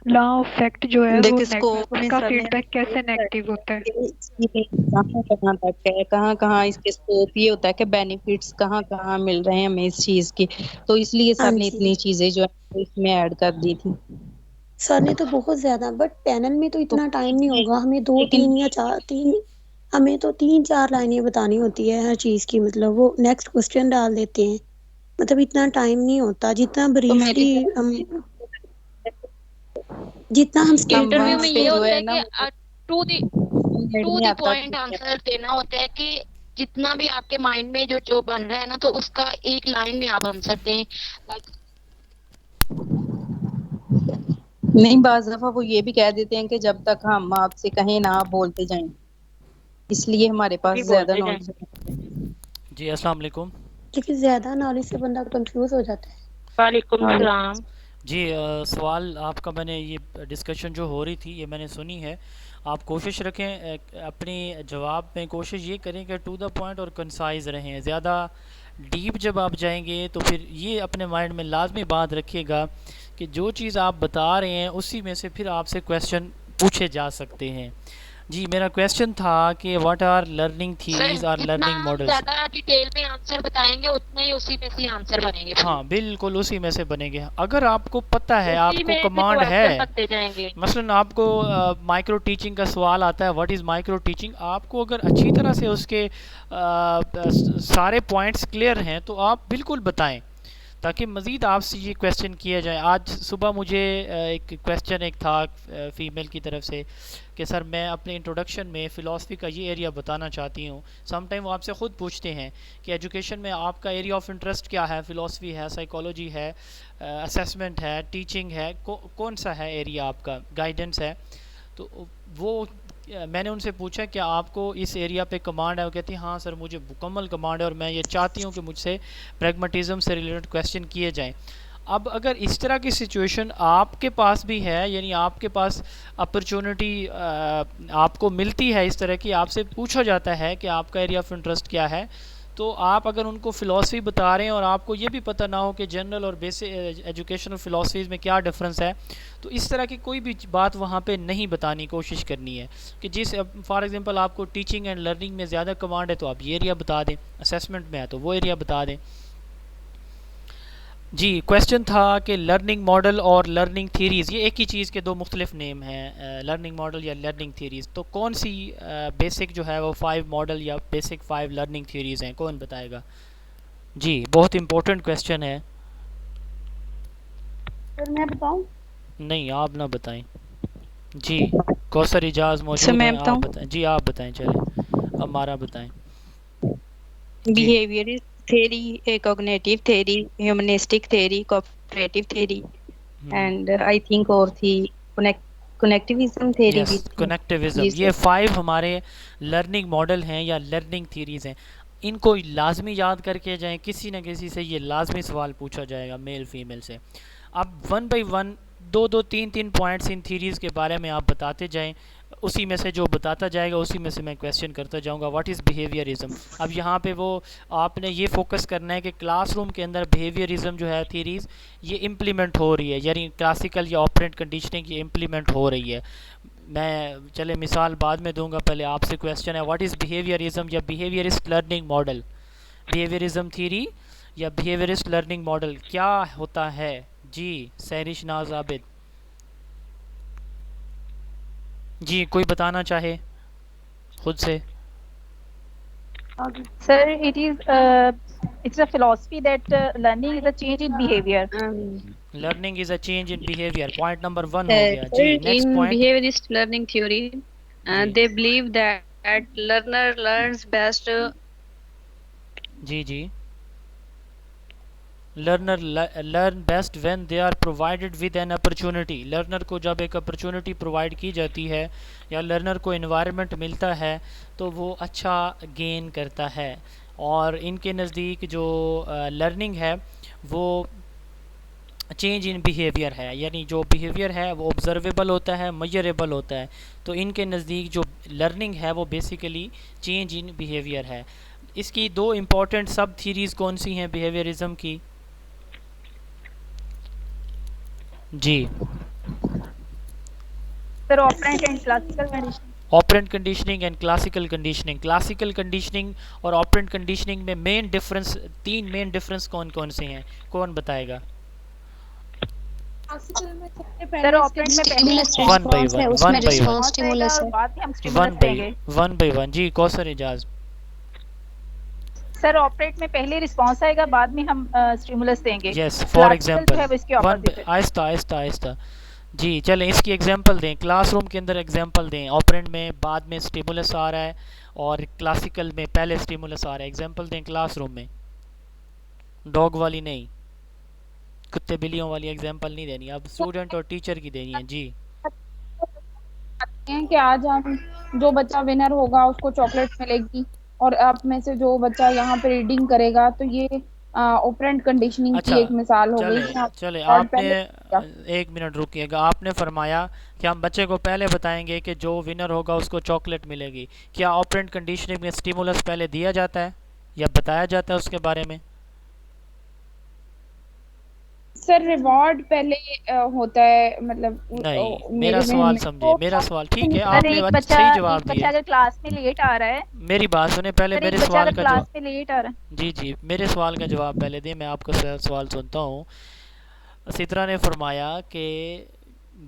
लॉ ऑफ इफेक्ट जो है वो देखिए स्कोप में उसका सर ने फीडबैक कैसे नेगेटिव होता है? कहाँ तक है, कहाँ इसके स्कोप ये होता है कि बेनिफिट्स कहाँ मिल रहे हैं हमें इस चीज के, तो इसलिए सर ने इतनी चीजें जो है इसमें ऐड कर दी थी। सर ने तो बहुत ज्यादा, बट पैनल में तो इतना टाइम नहीं होगा। हमें 2 3 या 4 हमें तो 3 4 लाइनें बतानी होती है हर चीज की, मतलब वो नेक्स्ट क्वेश्चन डाल देते हैं, मतलब इतना टाइम नहीं होता। जितना ब्रीफली हम इंटरव्यू में ये होता है कि टू द आता पॉइंट आंसर देना होता है कि जितना भी आपके माइंड में जो बन रहा है ना, तो उसका एक लाइन में आप आंसर दें। नहीं, बाज़ दफा वो ये भी कह देते हैं कि जब तक हम आपसे कहें ना आप बोलते जाएं, इसलिए हमारे पास ज्यादा नॉलेज है। जी अस्सलाम वालेकुम। लेकिन ज्यादा नॉलेज से बंदा कंफ्यूज हो जाता है। वालेकुम सलाम। जी सवाल आपका, मैंने ये डिस्कशन जो हो रही थी ये मैंने सुनी है, आप कोशिश रखें अपनी जवाब में कोशिश ये करें कि टू द पॉइंट और कंसाइज रहें। ज़्यादा डीप जब आप जाएंगे तो फिर ये अपने माइंड में लाजमी बात रखिएगा कि जो चीज़ आप बता रहे हैं उसी में से फिर आपसे क्वेश्चन पूछे जा सकते हैं। जी, मेरा क्वेश्चन था कि व्हाट आर लर्निंग थीरीज और लर्निंग मॉडल्स। ज़्यादा डिटेल में आंसर बताएंगे उतने ही उसी में से आंसर बनेंगे। हाँ बिल्कुल उसी में से बनेंगे। अगर आपको पता है, उसी आपको में कमांड तो है, answer बनते जाएंगे। मसलन आपको माइक्रो टीचिंग का सवाल आता है, व्हाट इज़ माइक्रो टीचिंग, आपको अगर अच्छी तरह से उसके सारे पॉइंट्स क्लियर हैं तो आप बिल्कुल बताएं ताकि मज़ीद आपसे ये क्वेश्चन किया जाए। आज सुबह मुझे एक क्वेश्चन एक था फ़ीमेल की तरफ से कि सर मैं अपने इंट्रोडक्शन में फ़िलासफ़ी का ये एरिया बताना चाहती हूँ। समटाइम वो आपसे ख़ुद पूछते हैं कि एजुकेशन में आपका एरिया ऑफ इंटरेस्ट क्या है, फ़िलासफ़ी है, साइकोलॉजी है, असेसमेंट है, टीचिंग है, कौन सा है एरिया आपका, गाइडेंस है। तो वो मैंने उनसे पूछा कि आपको इस एरिया पे कमांड है, वो कहती हैं हाँ सर मुझे मुकम्मल कमांड है और मैं ये चाहती हूँ कि मुझसे प्रैग्मेटिज़म से रिलेटेड क्वेश्चन किए जाएं। अब अगर इस तरह की सिचुएशन आपके पास भी है, यानी आपके पास अपॉर्चुनिटी आपको मिलती है इस तरह की, आपसे पूछा जाता है कि आपका एरिया ऑफ इंटरेस्ट क्या है, तो आप अगर उनको फ़िलासफ़ी बता रहे हैं और आपको ये भी पता ना हो कि जनरल और बेसिक एजुकेशनल फ़िलासफ़ीज़ में क्या डिफरेंस है, तो इस तरह की कोई भी बात वहाँ पे नहीं बतानी कोशिश करनी है कि जिस फॉर एग्ज़ाम्पल आपको टीचिंग एंड लर्निंग में ज़्यादा कमांड है तो आप ये एरिया बता दें, असेसमेंट में है तो वो एरिया बता दें। जी, क्वेश्चन था कि लर्निंग मॉडल और लर्निंग थीरीज़ ये एक ही चीज़ के दो मुख्तलिफ नेम हैं, लर्निंग मॉडल या लर्निंग थीरीज़। तो कौन सी बेसिक जो है वो 5 मॉडल या बेसिक 5 लर्निंग थीरीज़ हैं, कौन बताएगा? जी, बहुत इम्पोर्टेंट क्वेश्चन है। सर मैं बताऊं? नहीं, आप ना बताएं। जी, कौसर इजाज़ मौजूद है, आप बताएं। जी आप बताएं, चलें हमारा बताएं। Behaviourist theory, a cognitive theory, humanistic theory, cooperative theory, and I think और थी connectivism theory भी थी। कनेक्टिविज्म, ये 5 हमारे लर्निंग मॉडल हैं या लर्निंग थीरीज़ हैं। इनको लाजमी याद करके जाएं, किसी न किसी से ये लाजमी सवाल पूछा जाएगा मेल फीमेल से। अब 1 बाई 1 2 3 पॉइंट्स इन थीरीज़ के बारे में आप बताते जाएं, उसी में से जो बताता जाएगा उसी में से मैं क्वेश्चन करता जाऊंगा। What is behaviourism. अब यहाँ पे वो आपने ये फोकस करना है कि क्लासरूम के अंदर बिहेवियरिज्म जो है थीरीज़ ये इम्प्लीमेंट हो रही है, यानी क्लासिकल या ऑपरेंट कंडीशनिंग ये इम्प्लीमेंट हो रही है। मैं चले मिसाल बाद में दूंगा, पहले आपसे क्वेश्चन है व्हाट इज़ बिहेवियरिज्म या behaviourist learning model. Behaviourism theory या बिहेवियरिस्ट लर्निंग मॉडल क्या होता है? जी सहरिश नाज आबिद जी, कोई बताना चाहे खुद से? Sir, it's a philosophy that learning is a change in behavior. Learning is a change in behavior. Point number 1 हो गया जी। Next in point. behaviorist learning theory, they believe that learner learns best. जी learner learn best when they are provided with an opportunity. Learner को जब एक opportunity provide की जाती है या लर्नर को इन्वायरमेंट मिलता है तो वो अच्छा गेन करता है। और इनके नज़दीक जो लर्निंग है वो चेंज इन बिहेवियर है, यानी जो बिहेवियर है वो ऑब्जर्वेबल होता है, मेजरेबल होता है। तो इनके नज़दीक जो लर्निंग है वो बेसिकली चेंज इन बिहेवियर है। इसकी 2 इम्पॉर्टेंट सब थीरीज़ कौन सी हैं बिहेवियरिज्म की? जी sir, operant and classical conditioning. Operant conditioning and classical conditioning. Classical conditioning और ऑपरेंट कंडीशनिंग में मेन डिफरेंस, 3 मेन डिफरेंस कौन कौन से हैं, कौन बताएगा? सर, ऑपरेंट में पहले 1 बाई 1 जी कौसर इजाज़। सर, ऑपरेट में पहले रिस्पांस आएगा, बाद में हम स्टिमुलस देंगे। Yes, for example Aahista Aahista जी चलें इसकी एग्जांपल दें। क्लासरूम के अंदर एग्जांपल दें। ऑपरेंट में बाद में स्टिमुलस आ रहा है और क्लासिकल में पहले स्टिमुलस आ रहा है। एग्जांपल दें क्लासरूम में, डॉग वाली नहीं, कुत्ते बिल्लियों वाली एग्जांपल नहीं देनी, अब स्टूडेंट और टीचर की देनी है। जी कि आज हम जो बच्चा विनर होगा उसको चॉकलेट मिलेगी और आप में से जो बच्चा यहाँ पे रीडिंग करेगा तो ये ऑपरेंट कंडीशनिंग अच्छा, की एक मिसाल हो चले गई कि चले और आपने 1 मिनट रुकिएगा। आपने फरमाया कि हम बच्चे को पहले बताएंगे कि जो विनर होगा उसको चॉकलेट मिलेगी। क्या ऑपरेंट कंडीशनिंग में स्टिमुलस पहले दिया जाता है या बताया जाता है उसके बारे में? सर रिवॉर्ड पहले होता है, मतलब नहीं, मेरा मेरे जहन सवाल में समझे, मेरा सवाल ठीक है, सर आपने सही जवाब एक बच्चा दिया। अगर क्लास में लेट आ रहा है, मेरी बात सुने पहले, सर मेरे एक बच्चा सवाल अगर का क्लास जवाब। में लेट आ रहा है। जी जी, मेरे सवाल का जवाब पहले दें, मैं आपका सवाल सुनता हूँ। सित्रा ने फरमाया कि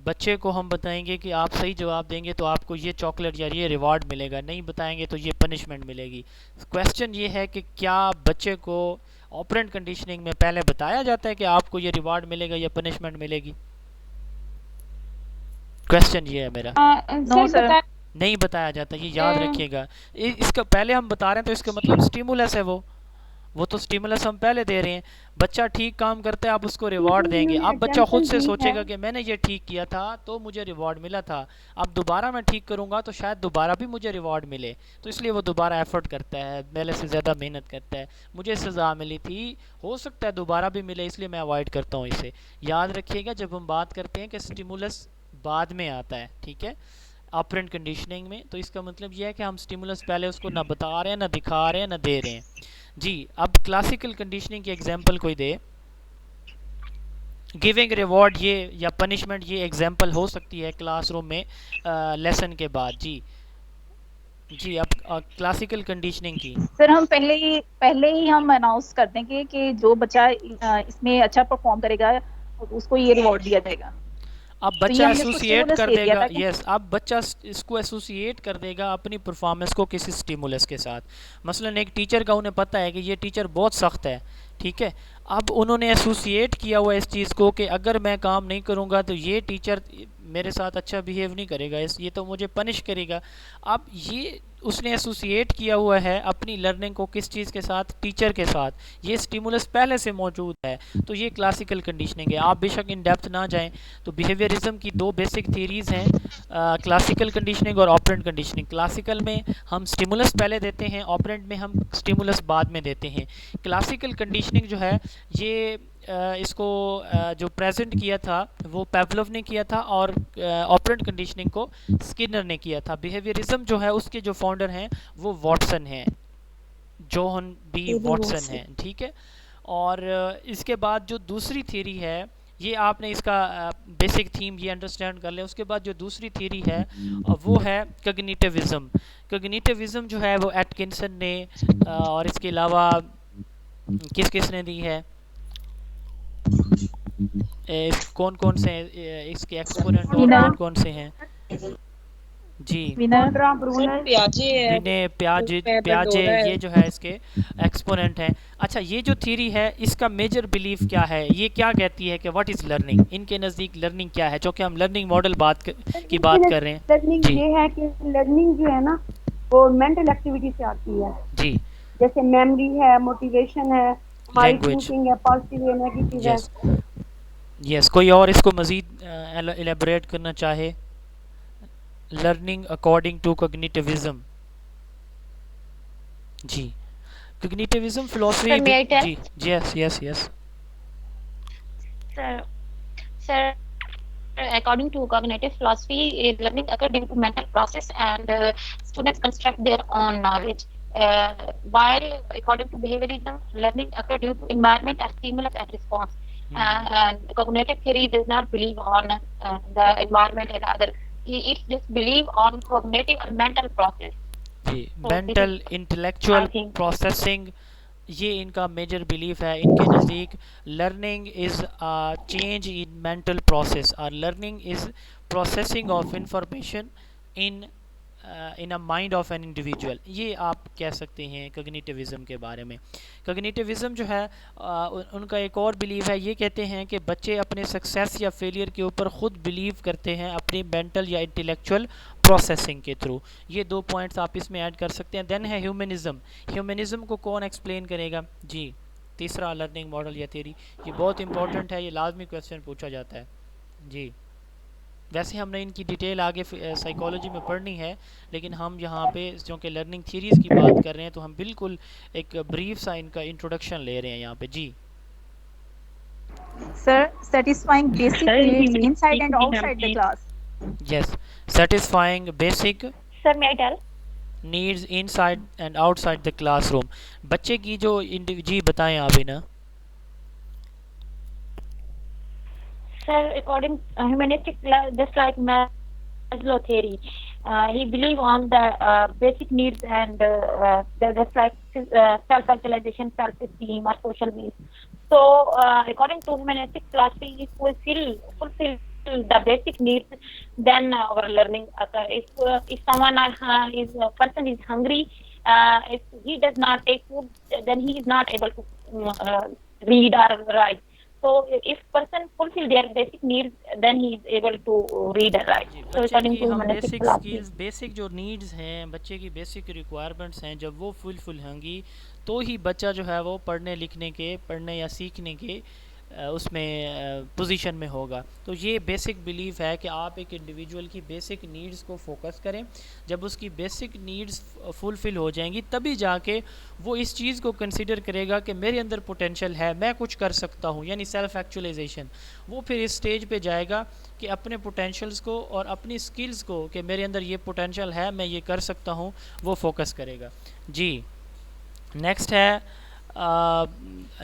बच्चे को हम बताएंगे कि आप सही जवाब देंगे तो आपको ये चॉकलेट या ये रिवॉर्ड मिलेगा, नहीं बताएंगे तो ये पनिशमेंट मिलेगी। क्वेश्चन ये है कि क्या बच्चे को ऑपरेंट कंडीशनिंग में पहले बताया जाता है कि आपको ये रिवॉर्ड मिलेगा या पनिशमेंट मिलेगी? क्वेश्चन ये है मेरा। नो सर, नहीं बताया जाता, ये याद रखिएगा। इसका पहले हम बता रहे हैं तो इसका मतलब स्टिमुलस है वो तो स्टिमुलस हम पहले दे रहे हैं। बच्चा ठीक काम करता है, आप उसको रिवॉर्ड देंगे। अब बच्चा खुद से सोचेगा कि मैंने ये ठीक किया था तो मुझे रिवॉर्ड मिला था, अब दोबारा मैं ठीक करूंगा तो शायद दोबारा भी मुझे रिवॉर्ड मिले, तो इसलिए वो दोबारा एफर्ट करता है, पहले से ज़्यादा मेहनत करता है। मुझे सज़ा मिली थी, हो सकता है दोबारा भी मिले, इसलिए मैं अवॉइड करता हूँ इसे। याद रखिएगा जब हम बात करते हैं कि स्टिमुलस बाद में आता है, ठीक है, ऑपरेंट कंडीशनिंग में, तो इसका मतलब यह है कि हम स्टिमुलस पहले उसको ना बता रहे हैं, ना दिखा रहे हैं, ना दे रहे हैं। जी, अब क्लासिकल कंडीशनिंग की एग्जांपल कोई दे। गिविंग रिवॉर्ड ये या पनिशमेंट ये एग्जांपल हो सकती है क्लासरूम में लेसन के बाद। जी जी, अब क्लासिकल कंडीशनिंग की। सर हम पहले ही हम अनाउंस कर देंगे कि जो बच्चा इसमें अच्छा परफॉर्म करेगा उसको ये रिवॉर्ड दिया जाएगा। अब बच्चा एसोसिएट कर देगा, यस, अब बच्चा इसको एसोसिएट कर देगा अपनी परफॉर्मेंस को किसी स्टिमुलस के साथ। मसलन एक टीचर का उन्हें पता है कि ये टीचर बहुत सख्त है, ठीक है, अब उन्होंने एसोसिएट किया हुआ इस चीज़ को कि अगर मैं काम नहीं करूँगा तो ये टीचर मेरे साथ अच्छा बिहेव नहीं करेगा, ये तो मुझे पनिश करेगा। अब ये उसने एसोसिएट किया हुआ है अपनी लर्निंग को किस चीज़ के साथ? टीचर के साथ। ये स्टिमुलस पहले से मौजूद है, तो ये क्लासिकल कंडीशनिंग है। आप बेशक इन डेप्थ ना जाएं, तो बिहेवियरिज्म की 2 बेसिक थीरीज़ हैं, क्लासिकल कंडीशनिंग और ऑपरेंट कंडीशनिंग। क्लासिकल में हम स्टिमुलस पहले देते हैं, ऑपरेंट में हम स्टिमुलस बाद में देते हैं। क्लासिकल कंडीशनिंग जो है ये इसको जो प्रेजेंट किया था वो पेवलोव ने किया था, और ऑपरेंट कंडीशनिंग को स्किनर ने किया था। बिहेवियरिज्म जो है उसके जो फाउंडर हैं वो वॉटसन हैं, जॉन बी वॉटसन हैं, ठीक है। और इसके बाद जो दूसरी थ्योरी है, ये आपने इसका बेसिक थीम ये अंडरस्टैंड कर लें। उसके बाद जो दूसरी थ्योरी है वो है कॉग्निटिविज्म। कॉग्निटिविज्म जो है वो एटकिंसन ने और इसके अलावा किसने दी है, कौन कौन से इसके एक्सपोनेंट और कौन कौन से हैं? जी, प्याजे ये जो है इसके एक्सपोनेंट हैं। अच्छा, ये जो थ्योरी है इसका मेजर बिलीफ क्या है? ये क्या कहती है कि व्हाट इज लर्निंग? इनके नज़दीक लर्निंग क्या है, जो कि हम लर्निंग मॉडल की बात कर रहे हैं। लर्निंग ये है कि लर्निंग जो है ना वो मेंटल एक्टिविटी से आती है। जी, जैसे मेमोरी है, मोटिवेशन है, हमारी थिंकिंग है, पॉजिटिव है, नेगेटिव है। यस, कोई और इसको मजीद एलेबोरेट करना चाहे? Learning according to cognitivism. जी, कॉग्निटिविज्म फिलॉसफी। जी, yes yes yes sir, according to cognitive philosophy, learning occurs due to mental process and students construct their own knowledge. While according to behaviorism, learning occurs due to environment and stimulus and response. And cognitive theory does not believe on the environment and other. It just believe on cognitive and mental process. जी, mental intellectual processing ये इनका major belief है। इनके नज़दीक learning is a change in mental process, और learning is processing of information in a mind of an individual. ये आप कह सकते हैं कॉग्निटिविज्म के बारे में। कॉग्निटिविज्म जो है उनका एक और बिलीव है, ये कहते हैं कि बच्चे अपने सक्सेस या फेलियर के ऊपर ख़ुद बिलीव करते हैं अपनी मेंटल या इंटेलेक्चुअल प्रोसेसिंग के थ्रू। ये 2 पॉइंट्स आप इसमें ऐड कर सकते हैं। देन है ह्यूमनिज़म। ह्यूमनिज़म को कौन एक्सप्लेन करेगा? जी, तीसरा लर्निंग मॉडल या थ्योरी, ये बहुत इंपॉर्टेंट है, ये लाजमी क्वेश्चन पूछा जाता है। जी, वैसे हमने इनकी डिटेल आगे साइकोलॉजी में पढ़नी है, लेकिन हम यहाँ पे क्योंकि लर्निंग थ्योरीज की बात कर रहे हैं तो हम बिल्कुल एक ब्रीफ सा इनका इंट्रोडक्शन ले रहे हैं यहाँ पे। जी Sir, satisfying basic needs inside and outside the class. Yes, satisfying basic Sir, may I tell? Needs inside and outside the classroom. बच्चे की जो जी बताएं आप ही ना। Sir, according humanistic, just like Maslow theory, he believe on the basic needs and just like self-actualization, self-esteem, or social needs. So, according to humanistic philosophy, if we fulfill the basic needs, then our learning occur. If someone person is hungry, if he does not take food, then he is not able to read or write. So if person fulfill their basic needs, then he is able to read and write. So according to humanistic basic philosophy. Skills, basic जो needs हैं बच्चे की, basic requirements हैं, जब वो fulfil होंगी तो ही बच्चा जो है वो पढ़ने या सीखने के उसमें पोजीशन में होगा। तो ये बेसिक बिलीफ है कि आप एक इंडिविजुअल की बेसिक नीड्स को फोकस करें। जब उसकी बेसिक नीड्स फुलफ़िल हो जाएंगी तभी जाके वो इस चीज़ को कंसिडर करेगा कि मेरे अंदर पोटेंशियल है, मैं कुछ कर सकता हूँ, यानी सेल्फ एक्चुअलाइजेशन। वो फिर इस स्टेज पे जाएगा कि अपने पोटेंशियल्स को और अपनी स्किल्स को कि मेरे अंदर ये पोटेंशियल है, मैं ये कर सकता हूँ, वो फोकस करेगा। जी नेक्स्ट है,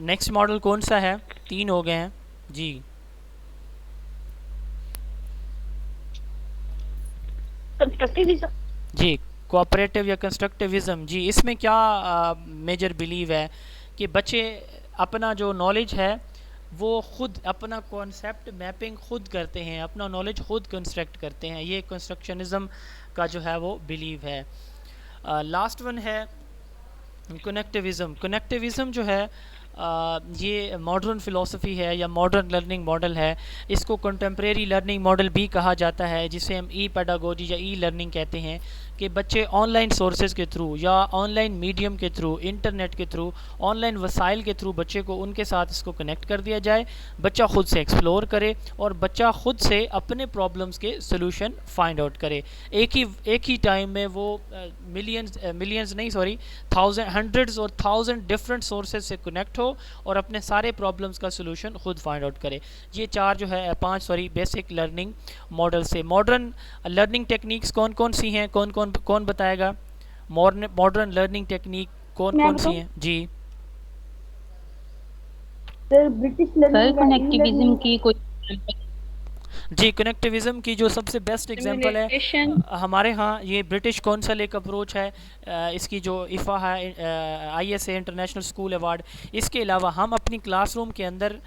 नेक्स्ट मॉडल कौन सा है? 3 हो गए हैं जी। कंस्ट्रक्टिविज्म। जी कोऑपरेटिव या कंस्ट्रक्टिविज्म। जी इसमें क्या मेजर बिलीव है कि बच्चे अपना जो नॉलेज है वो खुद अपना कॉन्सेप्ट मैपिंग खुद करते हैं, अपना नॉलेज खुद कंस्ट्रक्ट करते हैं। ये कंस्ट्रक्शनिज्म का जो है वो बिलीव है। लास्ट वन है कनेक्टिविज़म। कनेक्टिविज़म जो है ये मॉडर्न फ़िलासफ़ी है या मॉडर्न लर्निंग मॉडल है। इसको कंटेम्प्रेरी लर्निंग मॉडल भी कहा जाता है, जिसे हम ई पेडागोजी या ई लर्निंग कहते हैं कि बच्चे ऑनलाइन सोर्सेज के थ्रू या ऑनलाइन मीडियम के थ्रू, इंटरनेट के थ्रू, ऑनलाइन वसाइल के थ्रू बच्चे को उनके साथ इसको कनेक्ट कर दिया जाए, बच्चा खुद से एक्सप्लोर करे और बच्चा खुद से अपने प्रॉब्लम्स के सोल्यूशन फाइंड आउट करे। एक ही टाइम में वो हंड्रेड्स और थाउजेंड डिफरेंट सोर्सेज से कनेक्ट हो और अपने सारे प्रॉब्लम्स का सोल्यूशन खुद फाइंड आउट करे। ये 5 बेसिक लर्निंग मॉडल से। मॉडर्न लर्निंग टेक्निक्स कौन कौन सी हैं? कौन बताएगा? मॉडर्न लर्निंग टेक्निक कौन कौन सी हैं? जी सर ब्रिटिश लर्निंग कनेक्टिविज्म की कोई जी कनेक्टिविज्म की जो सबसे बेस्ट एग्जांपल है हमारे यहाँ, ये ब्रिटिश कौंसिल एक अप्रोच है। इसकी जो IFA है, ISA इंटरनेशनल स्कूल अवार्ड, इसके अलावा हम अपनी क्लासरूम के अंदर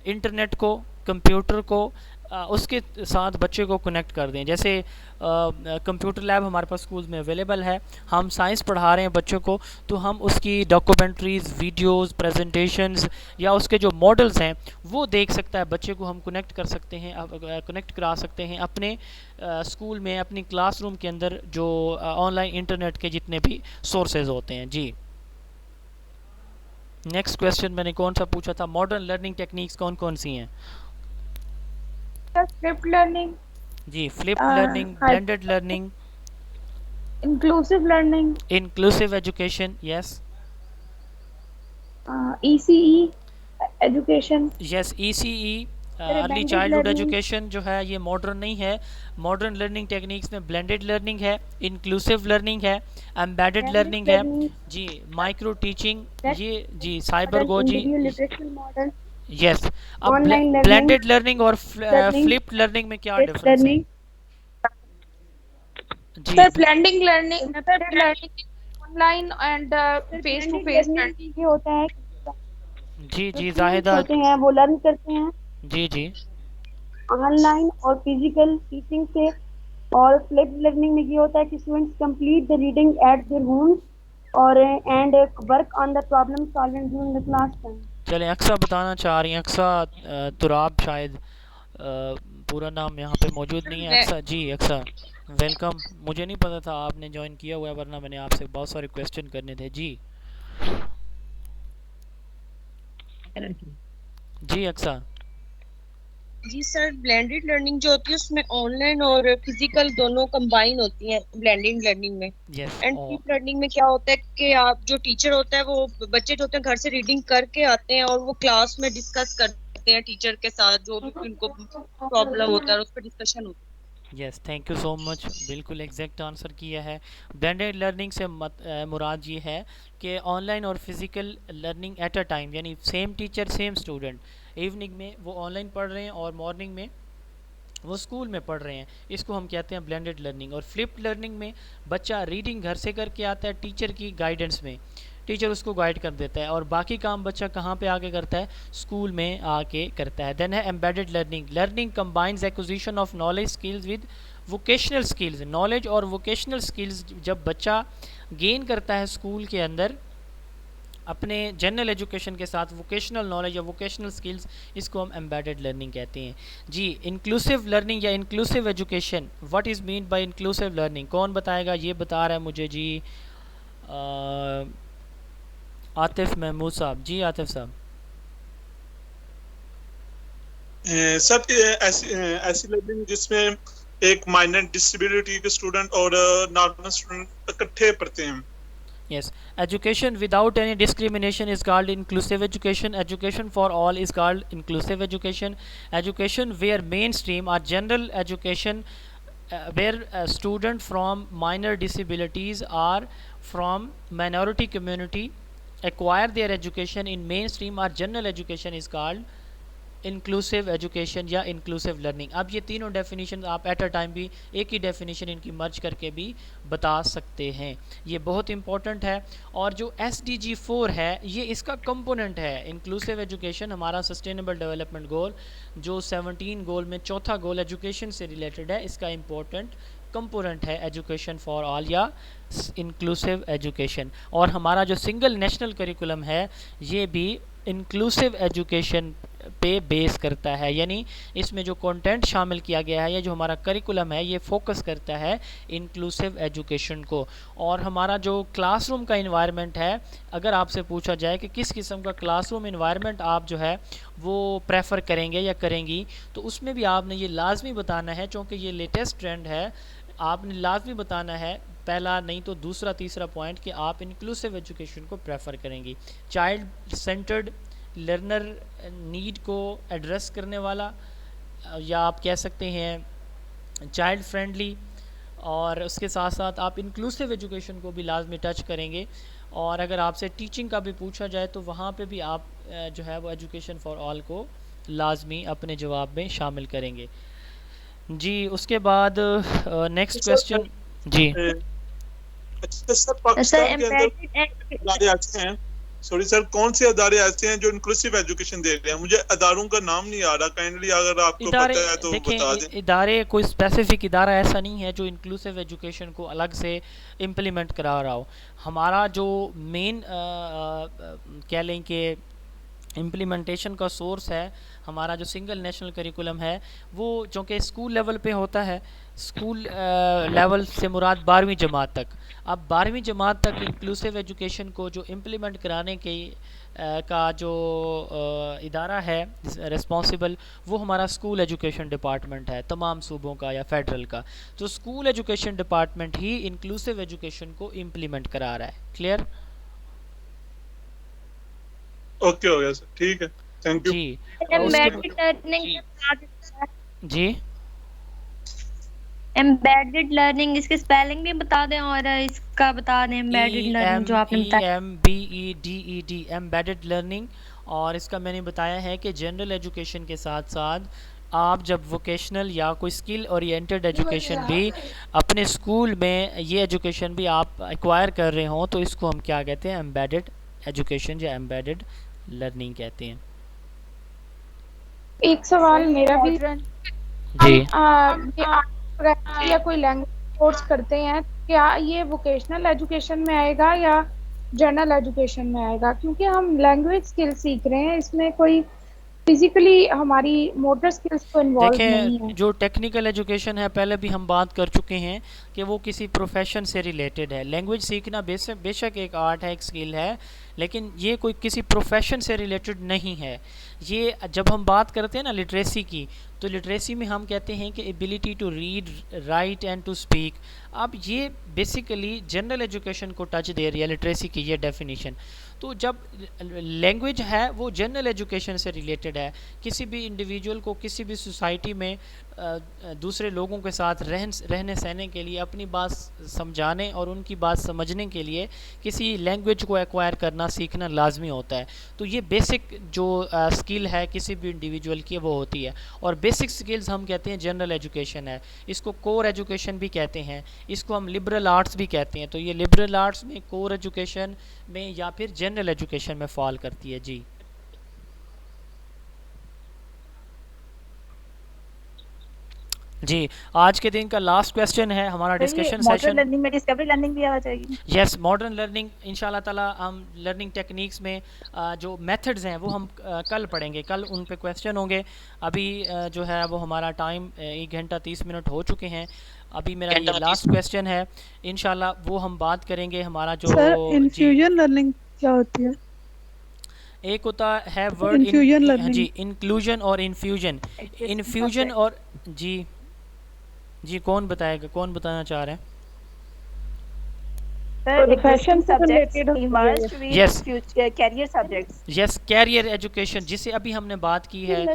इंटरनेट को, कंप्यूटर को उसके साथ बच्चे को कनेक्ट कर दें। जैसे कंप्यूटर लैब हमारे पास स्कूल में अवेलेबल है, हम साइंस पढ़ा रहे हैं बच्चों को, तो हम उसकी डॉक्यूमेंट्रीज़, वीडियोस, प्रेजेंटेशंस या उसके जो मॉडल्स हैं वो देख सकता है। बच्चे को हम कनेक्ट कर सकते हैं, कनेक्ट करा सकते हैं अपने स्कूल में, अपनी क्लासरूम के अंदर जो ऑनलाइन इंटरनेट के जितने भी सोर्सेज होते हैं। जी नेक्स्ट क्वेश्चन मैंने कौन सा पूछा था? मॉडर्न लर्निंग टेक्निक्स कौन कौन सी हैं? Flip learning. जी flip learning, blended learning, inclusive learning, inclusive education, yes, ECE education, yes ECE early childhood education जो है ये मॉडर्न नहीं है। मॉडर्न लर्निंग टेक्निक्स में ब्लेंडेड लर्निंग है, इंक्लूसिव लर्निंग है, एम्बेडेड लर्निंग है, जी माइक्रो टीचिंग, ये जी साइबरगोजी, यस। अब ब्लेंडेड लर्निंग और फ्लिप लर्निंग में क्या डिफरेंस है? जी sir blending learning online and face to face learning ये होता है। जी जाहिदा होते हैं वो लर्न करते हैं जी ऑनलाइन और फिजिकल टीचिंग से। और फ्लिप लर्निंग में ये होता है कि students complete the reading at their homes और and work on the problem solving during the class time. चलें, अक्सा बताना चाह रही हैं। अक्सा तुराब, शायद पूरा नाम यहाँ पे मौजूद नहीं है। अक्सा जी, अक्सा वेलकम। मुझे नहीं पता था आपने ज्वाइन किया हुआ है, वरना मैंने आपसे बहुत सारे क्वेश्चन करने थे। जी जी अक्सा जी सर, ब्लेंडेड लर्निंग जो होती है उसमें ऑनलाइन और फिजिकल दोनों कंबाइन होती हैं ब्लेंडेड लर्निंग में। यस एंड फ्लिप लर्निंग में क्या होता है कि आप जो टीचर होता है वो बच्चे जो होते हैं घर से रीडिंग करके आते हैं और वो क्लास में डिस्कस करते हैं टीचर के साथ, जो भी उनको प्रॉब्लम होता है उस पर डिस्कशन होता है। Yes, thank you so much, बिल्कुल एग्जैक्ट आंसर किया है। ब्लेंडेड लर्निंग से मुराद ये है कि ऑनलाइन और physical learning at a time, यानी same teacher same student, evening में वो ऑनलाइन पढ़ रहे हैं और मॉर्निंग में वो स्कूल में पढ़ रहे हैं, इसको हम कहते हैं ब्लेंडेड लर्निंग। और फ्लिप्ड लर्निंग में बच्चा रीडिंग घर से करके आता है टीचर की गाइडेंस में, टीचर उसको गाइड कर देता है और बाकी काम बच्चा कहाँ पे आके करता है, स्कूल में आके करता है। देन है embedded learning. Learning combines acquisition of knowledge skills with vocational skills. Knowledge और वोकेशनल स्किल्स जब बच्चा गेन करता है स्कूल के अंदर अपने जनरल एजुकेशन के साथ वोकेशनल नॉलेज या वोकेशनल स्किल्स, इसको हम एम्बेडेड लर्निंग कहते हैं। जी, इंक्लूसिव लर्निंग या inclusive education, what is mean bye inclusive learning, कौन बताएगा? ये बता रहा है मुझे जी आतिफ महमूद साहब। जी आतिफ साहब। सर ऐसी लर्निंग जिसमें एक माइनर डिसेबिलिटी के स्टूडेंट और नॉर्मल स्टूडेंट इकट्ठे पढ़ते हैं। Yes, education without any discrimination is called inclusive education. Education for all is called inclusive education. Education where mainstream or general education where student from minor disabilities or from minority community acquire their education in mainstream or general education is called inclusive education या inclusive learning. अब ये तीनों definition आप eight a time भी एक ही definition इनकी मर्ज करके भी बता सकते हैं, ये बहुत इंपॉर्टेंट है। और जो SDG 4 है ये इसका कंपोनेंट है। इंक्लूसिव एजुकेशन हमारा सस्टेनेबल डेवलपमेंट गोल जो 17 गोल में चौथा गोल एजुकेशन से रिलेटेड है, इसका इम्पोर्टेंट कंपोनेंट है एजुकेशन फॉर ऑल या इंक्लूसिव एजुकेशन। और हमारा जो सिंगल नेशनल करिकुलम है ये भी इंक्लूसिव एजुकेशन पे बेस करता है, यानी इसमें जो कंटेंट शामिल किया गया है या जो हमारा करिकुलम है ये फोकस करता है इंक्लूसिव एजुकेशन को। और हमारा जो क्लासरूम का इन्वायरमेंट है, अगर आपसे पूछा जाए कि किस किस्म का क्लासरूम इन्वायरमेंट आप जो है वो प्रेफर करेंगे या करेंगी, तो उसमें भी आपने ये लाजमी बताना है, क्योंकि ये लेटेस्ट ट्रेंड है, आपने लाजमी बताना है पहला नहीं तो दूसरा तीसरा पॉइंट कि आप इंक्लूसिव एजुकेशन को प्रेफर करेंगी। चाइल्ड सेंटर्ड, लर्नर नीड को एड्रेस करने वाला, या आप कह सकते हैं चाइल्ड फ्रेंडली, और उसके साथ साथ आप इंक्लूसिव एजुकेशन को भी लाजमी टच करेंगे। और अगर आपसे टीचिंग का भी पूछा जाए तो वहाँ पे भी आप जो है वो एजुकेशन फॉर ऑल को लाजमी अपने जवाब में शामिल करेंगे। जी, उसके बाद नेक्स्ट क्वेश्चन। जी अच्छा सर, पाकिस्तान के अंदर अदारे ऐसे हैं, सॉरी सर, कौन से अदारे ऐसे हैं जो इंक्लूसिव एजुकेशन दे रहे हैं? मुझे अदारों का नाम नहीं आ रहा, काइंडली अगर आपको पता है तो बता दें। इदारे, कोई स्पेसिफिक इदारा ऐसा नहीं है जो इंक्लूसिव एजुकेशन को अलग से इम्प्लीमेंट करा रहा हो। हमारा जो मेन कह लें कि इम्प्लीमेंटेशन का सोर्स है, हमारा जो सिंगल नेशनल करिकुलम है वो चूँकि स्कूल लेवल पे होता है, स्कूल लेवल से मुराद 12वीं जमात तक। अब 12वीं जमात तक इंक्लूसिव एजुकेशन को जो इम्प्लीमेंट कराने के का जो इदारा है रिस्पॉन्सिबल, वो हमारा स्कूल एजुकेशन डिपार्टमेंट है तमाम सूबों का या फेडरल का। तो स्कूल एजुकेशन डिपार्टमेंट ही इंक्लूसिव एजुकेशन को इम्प्लीमेंट करा रहा है। क्लियर? ओके हो गया सर, ठीक है, थैंक यू। जी, जी एम्बेडेड लर्निंग, इसके स्पेलिंग भी बता दें और इसका बता दें। एम्बेडेड लर्निंग जो आपने बताया, EMBEDED, एम्बेडेड लर्निंग। और इसका मैंने बताया है कि जनरल एजुकेशन के साथ साथ आप जब वोकेशनल या कोई स्किल ओरिएंटेड एजुकेशन भी अपने स्कूल में ये एजुकेशन भी आप एक्वायर कर रहे हों तो इसको हम क्या कहते हैं? एम्बेडेड एजुकेशन या एम्बेडेड लर्निंग कहते हैं। एक सवाल मेरा भी जी, या कोई लैंग्वेज कोर्स करते हैं, क्या ये वोकेशनल एजुकेशन में आएगा या जनरल एजुकेशन में आएगा? क्योंकि हम लैंग्वेज स्किल सीख रहे हैं, इसमें कोई फिजिकली हमारी मोटर स्किल्स को इन्वॉल्व नहीं है। जो टेक्निकल एजुकेशन है, पहले भी हम बात कर चुके हैं कि वो किसी प्रोफेशन से रिलेटेड है। लैंग्वेज सीखना बेशक एक आर्ट है, एक स्किल है, लेकिन ये कोई किसी प्रोफेशन से रिलेटेड नहीं है। ये जब हम बात करते हैं ना लिटरेसी की, तो लिटरेसी में हम कहते हैं कि ability to read, write and to speak. अब ये बेसिकली जनरल एजुकेशन को टच दे रही है लिटरेसी की ये डेफिनेशन। तो जब लैंग्वेज है वो जनरल एजुकेशन से रिलेटेड है, किसी भी इंडिविजुअल को किसी भी सोसाइटी में दूसरे लोगों के साथ रहने सहने के लिए, अपनी बात समझाने और उनकी बात समझने के लिए किसी लैंग्वेज को एक्वायर करना, सीखना लाजमी होता है। तो ये बेसिक जो स्किल है किसी भी इंडिविजुअल की वो होती है, और बेसिक स्किल्स हम कहते हैं जनरल एजुकेशन है। इसको कोर एजुकेशन भी कहते हैं, इसको हम लिबरल आर्ट्स भी कहते हैं। तो ये लिबरल आर्ट्स में, कोर एजुकेशन में या फिर जनरल एजुकेशन में फॉल करती है। जी जी, आज के दिन का लास्ट क्वेश्चन है हमारा डिस्कशन सेशन। मॉडर्न लर्निंग में डिस्कवरी लर्निंग भी आना चाहिए। यस, मॉडर्न लर्निंग इंशाल्लाह ताला हम लर्निंग टेक्निक्स में जो मेथड्स हैं वो हम कल पढ़ेंगे, कल उन पे क्वेश्चन होंगे। अभी जो है वो हमारा टाइम 1 घंटा 30 मिनट हो चुके हैं। अभी मेरा ये लास्ट क्वेश्चन है, इंशाल्लाह वो हम बात करेंगे। हमारा जो इन्फ्यूजन लर्निंग क्या होती है? एक होता है वर्ड जी इंक्लूजन और इन्फ्यूजन। इन्फ्यूजन और जी कौन बताएगा, कौन बताना चाह रहे हैं? प्रोफेशन से related yes, career subjects. Yes, career education जिसे अभी हमने बात की है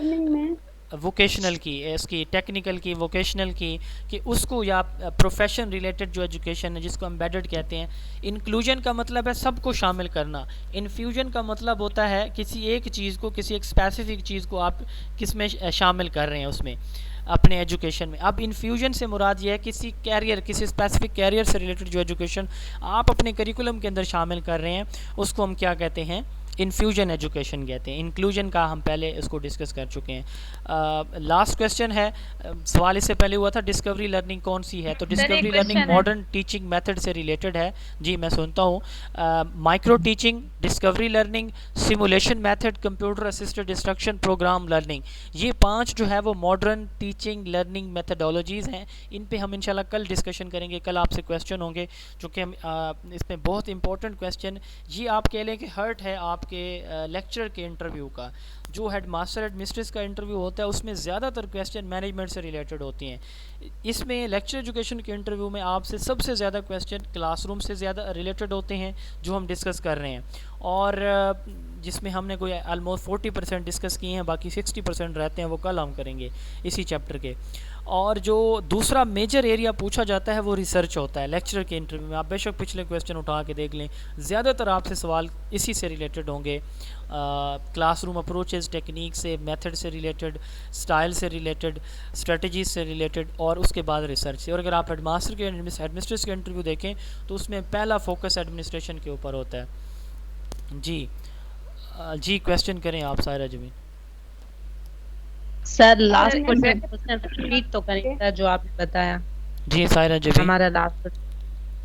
वोकेशनल की, इसकी टेक्निकल की, वोकेशनल की, कि उसको या प्रोफेशन रिलेटेड जो एजुकेशन है जिसको एम्बेडेड कहते हैं। इंक्लूजन का मतलब है सबको शामिल करना। इन्फ्यूजन का मतलब होता है किसी एक चीज़ को, किसी एक स्पेसिफिक चीज़ को आप किस में शामिल कर रहे हैं उसमें अपने एजुकेशन में। अब इन्फ्यूजन से मुराद ये है किसी कैरियर, किसी स्पेसिफिक कैरियर से रिलेटेड जो एजुकेशन आप अपने करिकुलम के अंदर शामिल कर रहे हैं उसको हम क्या कहते हैं? इन्फ्यूजन एजुकेशन कहते हैं। इंक्लूजन का हम पहले इसको डिस्कस कर चुके हैं। लास्ट क्वेश्चन है, सवाल इससे पहले हुआ था डिस्कवरी लर्निंग कौन सी है, तो discovery learning modern teaching method से रिलेटेड है। जी मैं सुनता हूँ। Micro teaching, discovery learning, simulation method, computer assisted instruction, programme learning, ये 5 जो है वो मॉडर्न टीचिंग लर्निंग मेथडोलॉजीज़ हैं। इन पे हम इंशाल्लाह कल डिस्कशन करेंगे। कल आपसे क्वेश्चन होंगे जो कि हम इसमें बहुत इंपॉर्टेंट क्वेश्चन, ये आप कह लें कि हर्ट है आपके लेक्चर के इंटरव्यू का। जो हेड मास्टर हेड मिस्ट्रेस का इंटरव्यू होता है उसमें ज़्यादातर क्वेश्चन मैनेजमेंट से रिलेटेड होती हैं। इसमें लेक्चर एजुकेशन के इंटरव्यू में आपसे सबसे ज़्यादा क्वेश्चन क्लासरूम से ज़्यादा रिलेटेड होते हैं जो हम डिस्कस कर रहे हैं, और जिसमें हमने कोई ऑलमोस्ट 40% डिस्कस किए हैं, बाकी 60% रहते हैं वो कल हम करेंगे इसी चैप्टर के। और जो दूसरा मेजर एरिया पूछा जाता है वो रिसर्च होता है लेक्चर के इंटरव्यू में। आप बेशक पिछले क्वेश्चन उठा के देख लें, ज़्यादातर आपसे सवाल इसी से रिलेटेड होंगे, क्लासरूम अप्रोचेस, टेक्निक से, मेथड से रिलेटेड, स्टाइल से रिलेटेड, स्ट्रेटजीज से रिलेटेड, और उसके बाद रिसर्च से। और अगर आप हेडमास्टर के एडमिनिस्ट्रेशन के इंटरव्यू देखें तो उसमें पहला फोकस एडमिनिस्ट्रेशन के ऊपर होता है। जी क्वेश्चन करें आप सायरा जमीन। सर लास्ट क्वेश्चन रिपीट तो करें जो आपने बताया। जी सायरा जमीन हमारा लास्ट।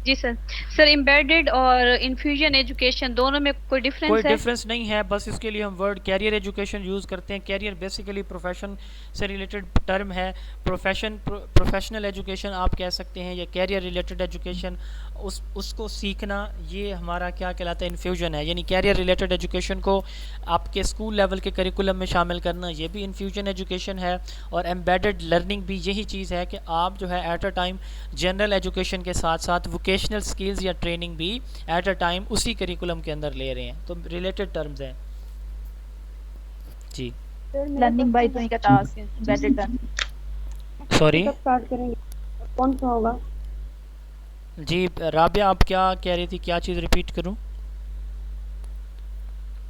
जी सर एम्बेडेड और इन्फ्यूजन एजुकेशन दोनों में कोई डिफरेंस है? कोई डिफरेंस नहीं है, बस इसके लिए हम वर्ड कैरियर एजुकेशन यूज़ करते हैं। कैरियर बेसिकली प्रोफेशन से रिलेटेड टर्म है। प्रोफेशनल एजुकेशन आप कह सकते हैं, या कैरियर रिलेटेड एजुकेशन, उसको सीखना, ये हमारा क्या कहलाता है? इन्फ्यूजन है। यानी कैरियर रिलेटेड एजुकेशन को आपके स्कूल लेवल के करिकुलम में शामिल करना, ये भी इन्फ्यूजन एजुकेशन है। और एम्बेडेड लर्निंग भी यही चीज़ है कि आप जो है eight a time general education के साथ साथ वोकेशनल स्किल्स या ट्रेनिंग भी एट अ टाइम उसी करिकुलम के अंदर ले रहे हैं। तो रिलेटेड टर्म्स हैं। जी लर्निंग बाय डूइंग का टास्क है एम्बेडेड लर्निंग। सॉरी स्टार्ट करेंगे, कौन सा होगा? जी राबिया आप क्या कह रही थी, क्या चीज़ रिपीट करूं?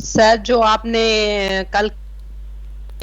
सर जो आपने कल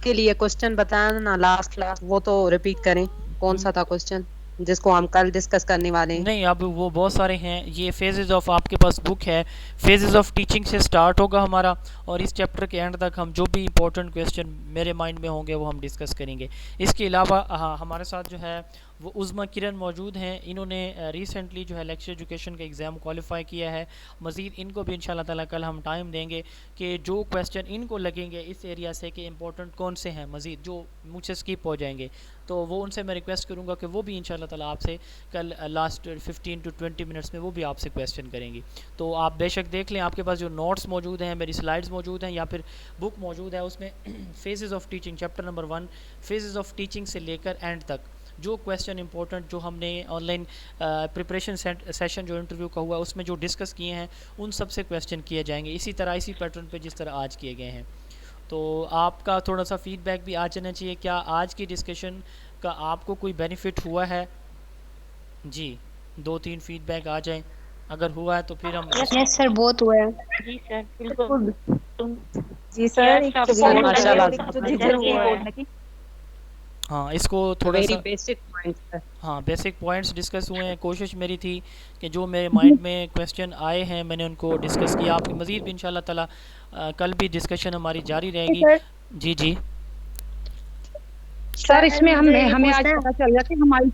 के लिए क्वेश्चन बताया ना लास्ट वो तो रिपीट करें, कौन सा था क्वेश्चन जिसको हम कल डिस्कस करने वाले हैं? नहीं, अब वो बहुत सारे हैं। ये फेजेस ऑफ, आपके पास बुक है, फेजेस ऑफ टीचिंग से स्टार्ट होगा हमारा, और इस चैप्टर के एंड तक हम जो भी इंपॉर्टेंट क्वेश्चन मेरे माइंड में होंगे वो हम डिस्कस करेंगे। इसके अलावा हाँ, हमारे साथ जो है वो उज़्मा किरण मौजूद हैं। इन्होंने रिसेंटली जो है लेक्चर एजुकेशन का एग्ज़ाम क्वालिफाई किया है। मज़ीद इनको भी इंशाल्लाह ताला कल हम टाइम देंगे कि जो क्वेश्चन इनको लगेंगे इस एरिया से कि इम्पोर्टेंट कौन से हैं, मज़ीद जो मुझसे स्किप हो जाएंगे, तो वो उनसे मैं रिक्वेस्ट करूँगा कि वो भी इंशाल्लाह ताला आपसे कल लास्ट 15 to 20 मिनट्स में वो भी आपसे क्वेश्चन करेंगी। तो आप बेशक देख लें, आपके पास जो नोट्स मौजूद हैं, मेरी स्लाइड्स मौजूद हैं या फिर बुक मौजूद है, उसमें phases of teaching chapter number 1 phases of teaching से लेकर एंड तक जो क्वेश्चन इंपॉर्टेंट जो हमने ऑनलाइन प्रिपरेशन सेशन जो इंटरव्यू का हुआ उसमें जो डिस्कस किए हैं उन सब से क्वेश्चन किए जाएंगे इसी तरह, इसी पैटर्न पे जिस तरह आज किए गए हैं। तो आपका थोड़ा सा फीडबैक भी आ जाना चाहिए, क्या आज की डिस्कशन का आपको कोई बेनिफिट हुआ है? जी 2-3 फीडबैक आ जाएं, अगर हुआ है तो फिर हम यस सर बहुत हुआ है। जी सर बिल्कुल। जी सर हाँ इसको थोड़ा सा बेसिक पॉइंट्स हाँ बेसिक पॉइंट्स डिस्कस हुए हैं। कोशिश मेरी थी कि जो मेरे माइंड में क्वेश्चन आए हैं मैंने उनको डिस्कस किया। आपकी मज़ीद भी इंशाल्लाह ताला कल भी डिस्कशन हमारी जारी रहेगी। जी जी सर इसमें हमें आज पता चल गया कि हमारी